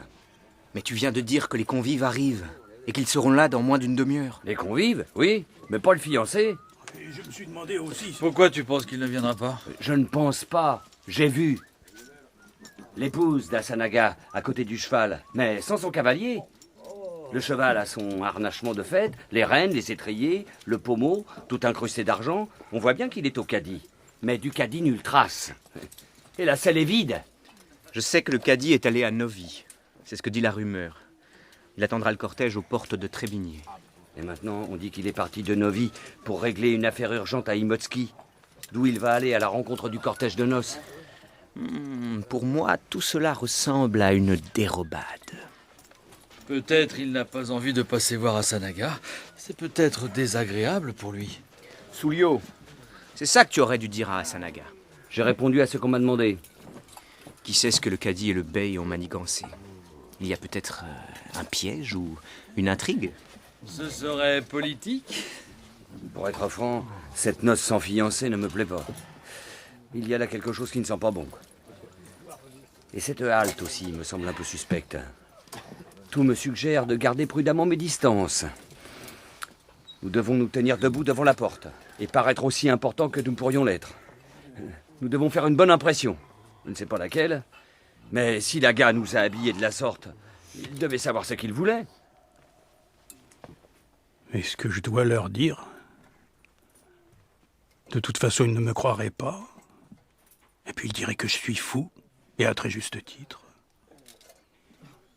Mais tu viens de dire que les convives arrivent et qu'ils seront là dans moins d'une demi-heure. Les convives, oui, mais pas le fiancé. Et je me suis demandé aussi... Pourquoi tu penses qu'il ne viendra pas? Je ne pense pas. J'ai vu. L'épouse d'Hassan-Aga à côté du cheval, mais sans son cavalier. Le cheval a son harnachement de fête, les rênes, les étriers, le pommeau, tout incrusté d'argent. On voit bien qu'il est au caddie. Mais du caddie, nulle trace. Et la selle est vide. Je sais que le caddie est allé à Novi. C'est ce que dit la rumeur. Il attendra le cortège aux portes de Trébigné. Et maintenant, on dit qu'il est parti de Novi pour régler une affaire urgente à Imotsky, d'où il va aller à la rencontre du cortège de noces. Pour moi, tout cela ressemble à une dérobade. Peut-être il n'a pas envie de passer voir Hassan-Aga. C'est peut-être désagréable pour lui. Soulio, c'est ça que tu aurais dû dire à Hassan-Aga. J'ai répondu à ce qu'on m'a demandé. Qui sait ce que le cadi et le bey ont manigancé? Il y a peut-être un piège ou une intrigue? Ce serait politique? Pour être franc, cette noce sans fiancé ne me plaît pas. Il y a là quelque chose qui ne sent pas bon. Et cette halte aussi me semble un peu suspecte. Tout me suggère de garder prudemment mes distances. Nous devons nous tenir debout devant la porte et paraître aussi importants que nous pourrions l'être. Nous devons faire une bonne impression. Je ne sais pas laquelle, mais si l'Aga nous a habillés de la sorte, il devait savoir ce qu'il voulait. Est-ce que je dois leur dire? De toute façon, ils ne me croiraient pas. Et puis ils diraient que je suis fou, et à très juste titre.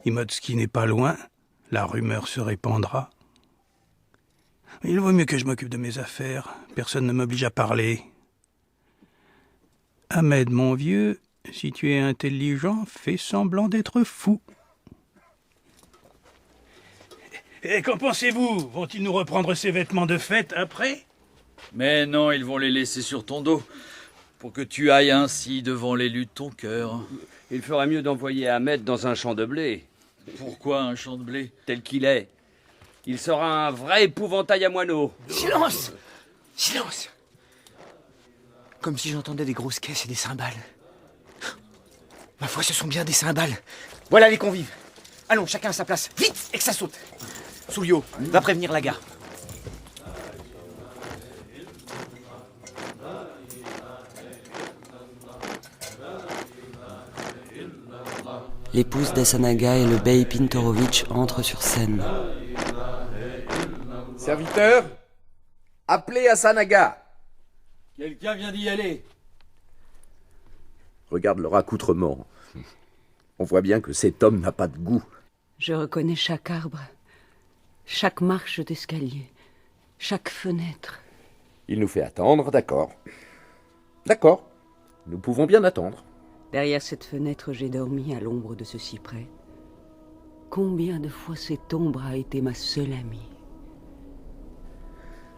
Imotski n'est pas loin, la rumeur se répandra. Il vaut mieux que je m'occupe de mes affaires, personne ne m'oblige à parler. Ahmed, mon vieux, si tu es intelligent, fais semblant d'être fou. Et qu'en pensez-vous? Vont-ils nous reprendre ces vêtements de fête après? Mais non, ils vont les laisser sur ton dos, pour que tu ailles ainsi devant l'élu de ton cœur. Il ferait mieux d'envoyer Ahmed dans un champ de blé. Pourquoi un champ de blé? Tel qu'il est. Il sera un vrai épouvantail à moineaux. Silence! Silence! Comme si j'entendais des grosses caisses et des cymbales. Ma foi, ce sont bien des cymbales. Voilà les convives. Allons, chacun à sa place. Vite, et que ça saute. Soulio, va prévenir la gare. L'épouse d'Asanaga et le bey Pintorovitch entrent sur scène. Serviteur, appelez Asanaga. Quelqu'un vient d'y aller. Regarde leur accoutrement. On voit bien que cet homme n'a pas de goût. Je reconnais chaque arbre, chaque marche d'escalier, chaque fenêtre. Il nous fait attendre, d'accord. D'accord, nous pouvons bien attendre. Derrière cette fenêtre, j'ai dormi à l'ombre de ce cyprès. Combien de fois cette ombre a été ma seule amie?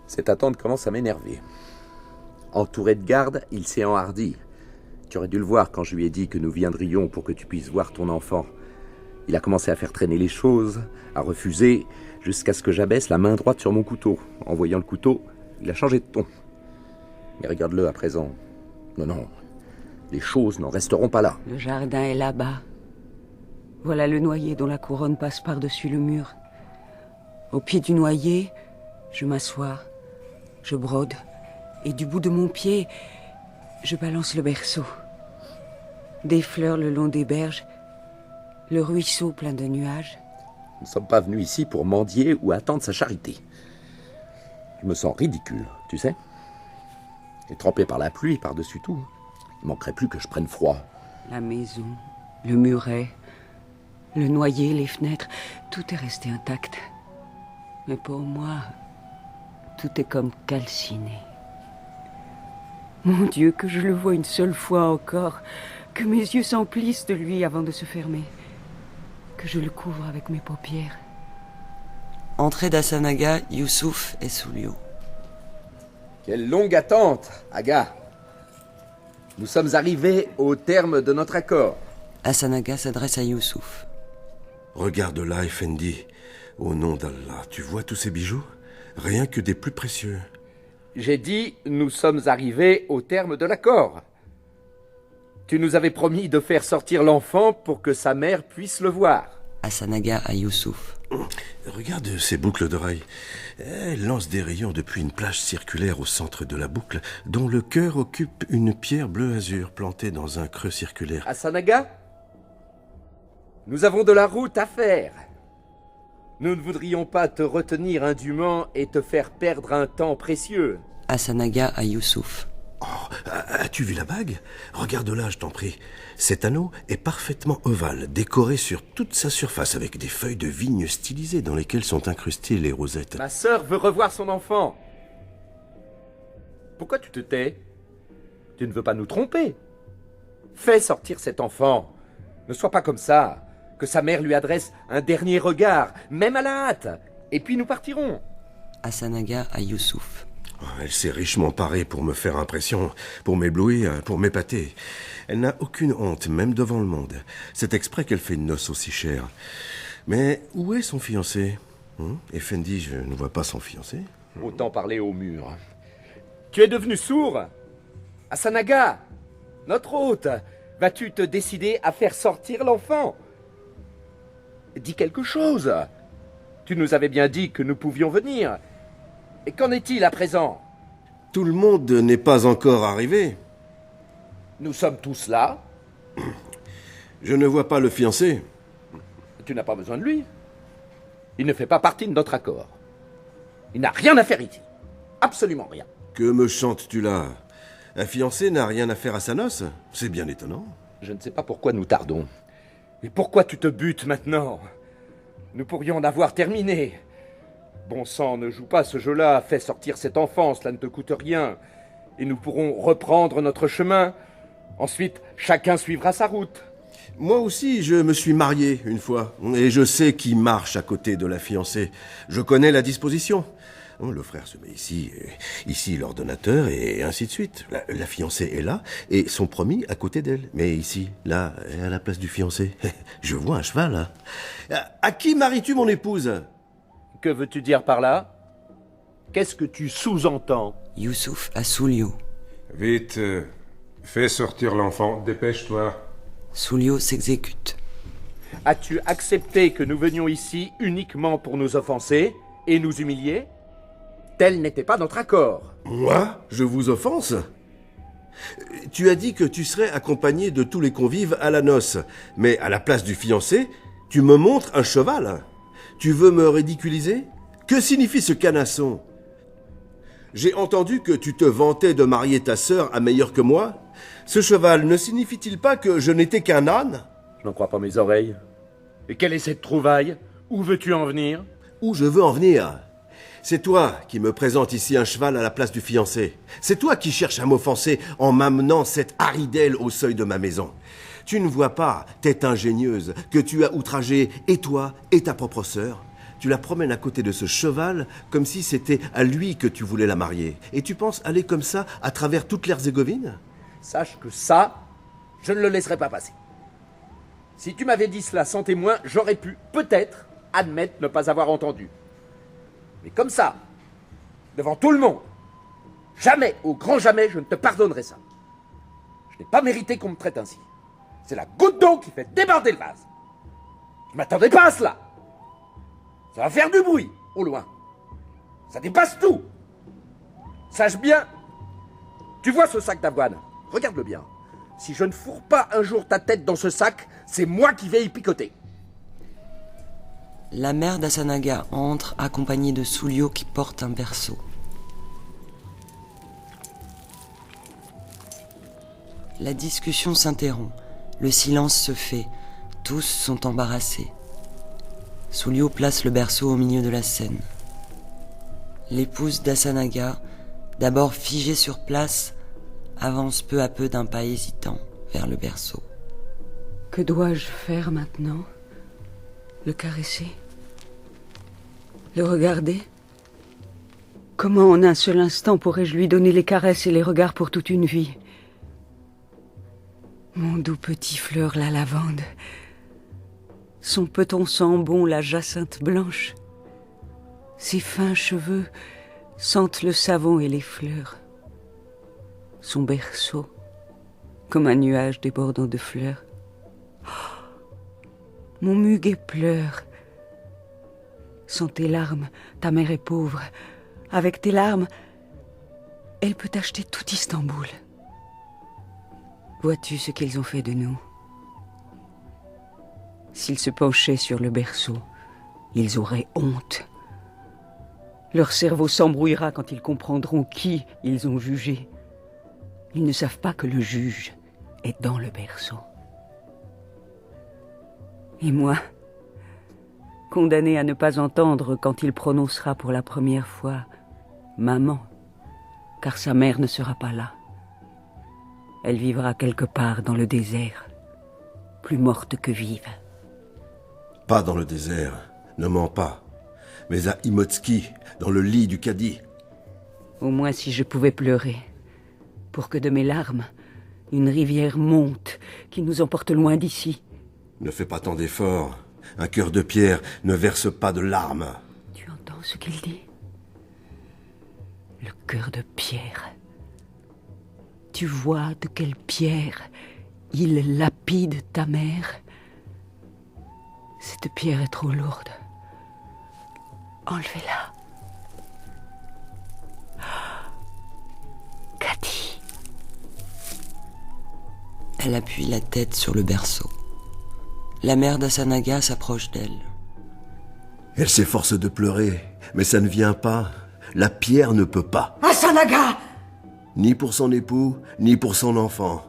Cette attente commence à m'énerver. Entouré de gardes, il s'est enhardi. Tu aurais dû le voir quand je lui ai dit que nous viendrions pour que tu puisses voir ton enfant. Il a commencé à faire traîner les choses, à refuser, jusqu'à ce que j'abaisse la main droite sur mon couteau. En voyant le couteau, il a changé de ton. Mais regarde-le à présent. Non, non, les choses n'en resteront pas là. Le jardin est là-bas. Voilà le noyer dont la couronne passe par-dessus le mur. Au pied du noyer, je m'assois, je brode, et du bout de mon pied, je balance le berceau. Des fleurs le long des berges, le ruisseau plein de nuages. Nous ne sommes pas venus ici pour mendier ou attendre sa charité. Je me sens ridicule, tu sais. Et trempé par la pluie par-dessus tout, il manquerait plus que je prenne froid. La maison, le muret, le noyer, les fenêtres, tout est resté intact. Mais pour moi, tout est comme calciné. Mon Dieu, que je le vois une seule fois encore, que mes yeux s'emplissent de lui avant de se fermer, que je le couvre avec mes paupières. Entrée d'Asanaga, Youssouf et Soulio. Quelle longue attente, Aga. Nous sommes arrivés au terme de notre accord. Asanaga s'adresse à Youssouf. Regarde là, Effendi. Au nom d'Allah, tu vois tous ces bijoux? Rien que des plus précieux. J'ai dit, nous sommes arrivés au terme de l'accord. Tu nous avais promis de faire sortir l'enfant pour que sa mère puisse le voir. Asanaga à Youssouf. Regarde ces boucles d'oreilles. Elles lancent des rayons depuis une plage circulaire au centre de la boucle, dont le cœur occupe une pierre bleu-azur plantée dans un creux circulaire. Asanaga, nous avons de la route à faire. Nous ne voudrions pas te retenir indûment et te faire perdre un temps précieux. Asanaga à Youssouf. Oh, as-tu vu la bague? Regarde-la, je t'en prie. Cet anneau est parfaitement ovale, décoré sur toute sa surface avec des feuilles de vigne stylisées dans lesquelles sont incrustées les rosettes. Ma sœur veut revoir son enfant. Pourquoi tu te tais? Tu ne veux pas nous tromper? Fais sortir cet enfant. Ne sois pas comme ça. Que sa mère lui adresse un dernier regard, même à la hâte. Et puis nous partirons. Asanaga à Youssouf. Oh, elle s'est richement parée pour me faire impression, pour m'éblouir, pour m'épater. Elle n'a aucune honte, même devant le monde. C'est exprès qu'elle fait une noce aussi chère. Mais où est son fiancé? Effendi, je ne vois pas son fiancé. Autant parler au mur. Tu es devenu sourd? Asanaga, notre hôte, vas-tu te décider à faire sortir l'enfant? dis quelque chose. Tu nous avais bien dit que nous pouvions venir. Et qu'en est-il à présent? Tout le monde n'est pas encore arrivé. Nous sommes tous là. Je ne vois pas le fiancé. Tu n'as pas besoin de lui. Il ne fait pas partie de notre accord. Il n'a rien à faire ici. Absolument rien. Que me chantes-tu là? Un fiancé n'a rien à faire à sa noce? C'est bien étonnant. Je ne sais pas pourquoi nous tardons. Et pourquoi tu te butes maintenant? Nous pourrions en avoir terminé. Bon sang, ne joue pas ce jeu-là. Fais sortir cet enfant, cela ne te coûte rien. Et nous pourrons reprendre notre chemin. Ensuite, chacun suivra sa route. Moi aussi, je me suis marié une fois. Et je sais qui marche à côté de la fiancée. Je connais la disposition. Le frère se met ici l'ordonnateur, et ainsi de suite. La fiancée est là, et son promis à côté d'elle. Mais ici, là, à la place du fiancé. Je vois un cheval, là. À qui maries-tu mon épouse? Que veux-tu dire par là? Qu'est-ce que tu sous-entends? Youssouf à Soulio. Vite, fais sortir l'enfant, dépêche-toi. Soulio s'exécute. As-tu accepté que nous venions ici uniquement pour nous offenser et nous humilier? Tel n'était pas notre accord. Moi? Je vous offense? Tu as dit que tu serais accompagné de tous les convives à la noce. Mais à la place du fiancé, tu me montres un cheval. Tu veux me ridiculiser? Que signifie ce canasson? J'ai entendu que tu te vantais de marier ta sœur à meilleur que moi. Ce cheval ne signifie-t-il pas que je n'étais qu'un âne? Je n'en crois pas mes oreilles. Et quelle est cette trouvaille? Où veux-tu en venir? Où je veux en venir? C'est toi qui me présentes ici un cheval à la place du fiancé. C'est toi qui cherches à m'offenser en m'amenant cette haridelle au seuil de ma maison. Tu ne vois pas, tête ingénieuse, que tu as outragé et toi et ta propre sœur? Tu la promènes à côté de ce cheval comme si c'était à lui que tu voulais la marier. Et tu penses aller comme ça à travers toute l'Herzégovine? Sache que ça, je ne le laisserai pas passer. Si tu m'avais dit cela sans témoin, j'aurais pu, peut-être, admettre ne pas avoir entendu. Mais comme ça, devant tout le monde, jamais, au grand jamais, je ne te pardonnerai ça. Je n'ai pas mérité qu'on me traite ainsi. C'est la goutte d'eau qui fait déborder le vase. Je m'attendais pas à cela. Ça va faire du bruit, au loin. Ça dépasse tout. Sache bien, tu vois ce sac d'avoine? Regarde-le bien. Si je ne fourre pas un jour ta tête dans ce sac, c'est moi qui vais y picoter. La mère d'Asanaga entre, accompagnée de Soulio qui porte un berceau. La discussion s'interrompt. Le silence se fait. Tous sont embarrassés. Soulio place le berceau au milieu de la scène. L'épouse d'Asanaga, d'abord figée sur place, avance peu à peu d'un pas hésitant vers le berceau. Que dois-je faire maintenant? Le caresser? Le regarder? Comment en un seul instant pourrais-je lui donner les caresses et les regards pour toute une vie? Mon doux petit fleur, la lavande. Son peton sent bon, la jacinthe blanche. Ses fins cheveux sentent le savon et les fleurs. Son berceau, comme un nuage débordant de fleurs. Mon muguet pleure. Sans tes larmes, ta mère est pauvre. Avec tes larmes, elle peut acheter tout Istanbul. Vois-tu ce qu'ils ont fait de nous? S'ils se penchaient sur le berceau, ils auraient honte. Leur cerveau s'embrouillera quand ils comprendront qui ils ont jugé. Ils ne savent pas que le juge est dans le berceau. Et moi, condamné à ne pas entendre quand il prononcera pour la première fois « Maman », car sa mère ne sera pas là. Elle vivra quelque part dans le désert, plus morte que vive. Pas dans le désert, ne mens pas, mais à Imotski, dans le lit du cadi. Au moins si je pouvais pleurer, pour que de mes larmes, une rivière monte qui nous emporte loin d'ici. Ne fais pas tant d'efforts. Un cœur de pierre ne verse pas de larmes. Tu entends ce qu'il dit? Le cœur de pierre. Tu vois de quelle pierre il lapide ta mère? Cette pierre est trop lourde. Enlevez-la. Cathy. Elle appuie la tête sur le berceau. La mère d'Asanaga s'approche d'elle. Elle s'efforce de pleurer, mais ça ne vient pas. La pierre ne peut pas. Asanaga! Ni pour son époux, ni pour son enfant.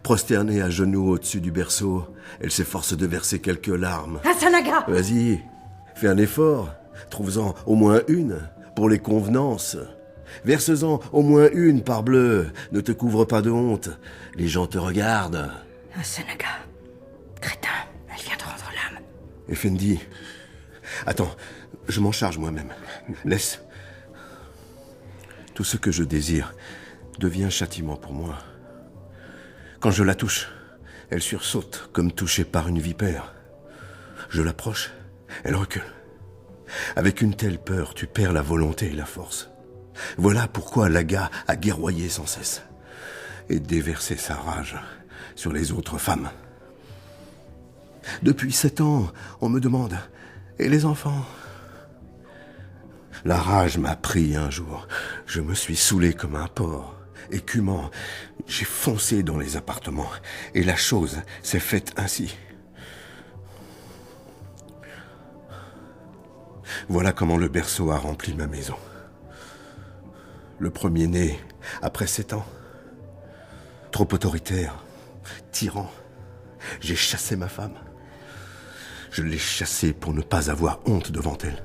Prosternée à genoux au-dessus du berceau, elle s'efforce de verser quelques larmes. Asanaga! Vas-y, fais un effort. Trouve-en au moins une, pour les convenances. Verse-en au moins une, parbleu. Ne te couvre pas de honte. Les gens te regardent. Asanaga. Crétin, elle vient de rendre l'âme. Effendi. Attends, je m'en charge moi-même. Laisse. Tout ce que je désire devient châtiment pour moi. Quand je la touche, elle sursaute comme touchée par une vipère. Je l'approche, elle recule. Avec une telle peur, tu perds la volonté et la force. Voilà pourquoi Laga a guerroyé sans cesse et déversé sa rage sur les autres femmes. Depuis 7 ans, on me demande « Et les enfants ?» La rage m'a pris un jour. Je me suis saoulé comme un porc. Écumant, j'ai foncé dans les appartements et la chose s'est faite ainsi. Voilà comment le berceau a rempli ma maison. Le premier-né, après 7 ans. Trop autoritaire, tyran. J'ai chassé ma femme. Je l'ai chassée pour ne pas avoir honte devant elle.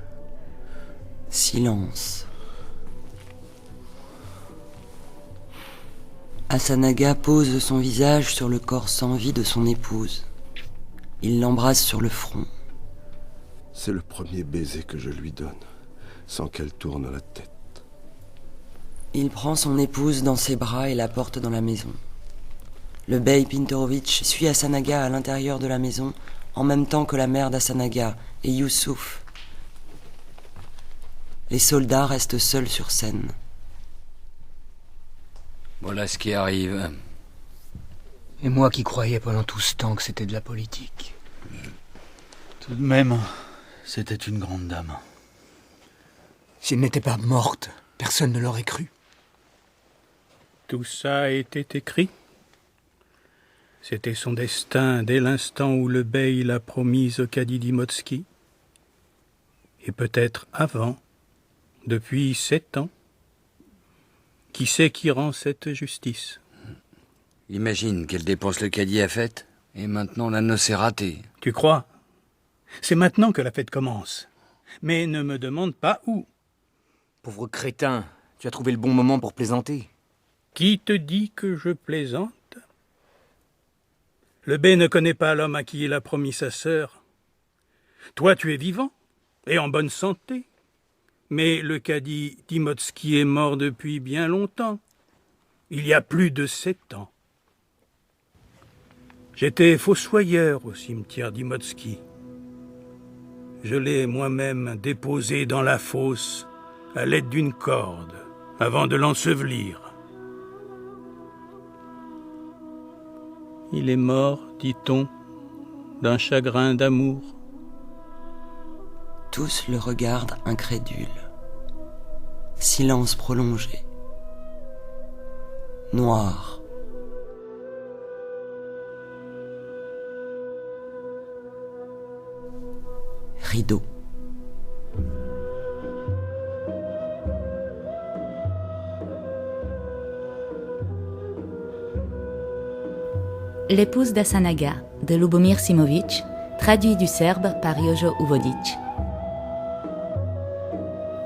Silence. Asanaga pose son visage sur le corps sans vie de son épouse. Il l'embrasse sur le front. C'est le premier baiser que je lui donne, sans qu'elle tourne la tête. Il prend son épouse dans ses bras et la porte dans la maison. Le bey Pintorovitch suit Asanaga à l'intérieur de la maison, en même temps que la mère d'Asanaga et Youssouf. Les soldats restent seuls sur scène. Voilà ce qui arrive. Et moi qui croyais pendant tout ce temps que c'était de la politique. Tout de même, c'était une grande dame. Si elle n'était pas morte, personne ne l'aurait cru. Tout ça a été écrit. C'était son destin dès l'instant où le bey l'a promise au cadi Dimotsky. Et peut-être avant, depuis 7 ans. Qui sait qui rend cette justice? Imagine quelle dépense le caddie a faite, et maintenant la noce est ratée. Tu crois? C'est maintenant que la fête commence. Mais ne me demande pas où. Pauvre crétin, tu as trouvé le bon moment pour plaisanter. Qui te dit que je plaisante? Le bey ne connaît pas l'homme à qui il a promis sa sœur. Toi, tu es vivant et en bonne santé. Mais le cadi Dimotsky est mort depuis bien longtemps. Il y a plus de 7 ans. J'étais fossoyeur au cimetière Dimotsky. Je l'ai moi-même déposé dans la fosse à l'aide d'une corde avant de l'ensevelir. Il est mort, dit-on, d'un chagrin d'amour. Tous le regardent incrédules. Silence prolongé. Noir. Rideau. L'épouse d'Asanaga, de Lubomir Simovic, traduit du serbe par Jojo Uvodic.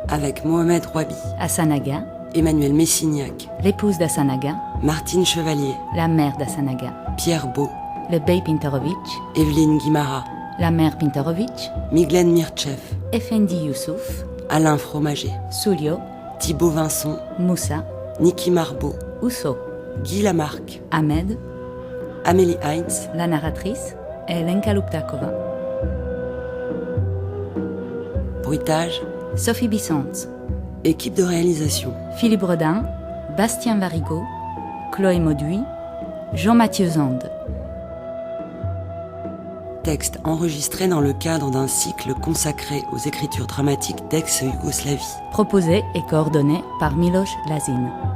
Avec Mohamed Rouabi, Asanaga, Emmanuel Messignac, l'épouse d'Asanaga, Martine Chevalier, la mère d'Asanaga, Pierre Beau, le bey Pintorovitch, Evelyne Guimara, la mère Pintorovitch, Miglen Mirchev, Effendi Youssouf, Alain Fromager, Soulio, Thibaut Vincent, Moussa, Niki Marbeau, Ousso, Guy Lamarck, Ahmed, Amélie Heinz, la narratrice, et Lenka Luptakova. Bruitage, Sophie Bissante. Équipe de réalisation, Philippe Rodin, Bastien Varigot, Chloé Mauduit, Jean-Mathieu Zande. texte enregistré dans le cadre d'un cycle consacré aux écritures dramatiques d'ex-Yougoslavie. Proposé et coordonné par Miloš Lazin.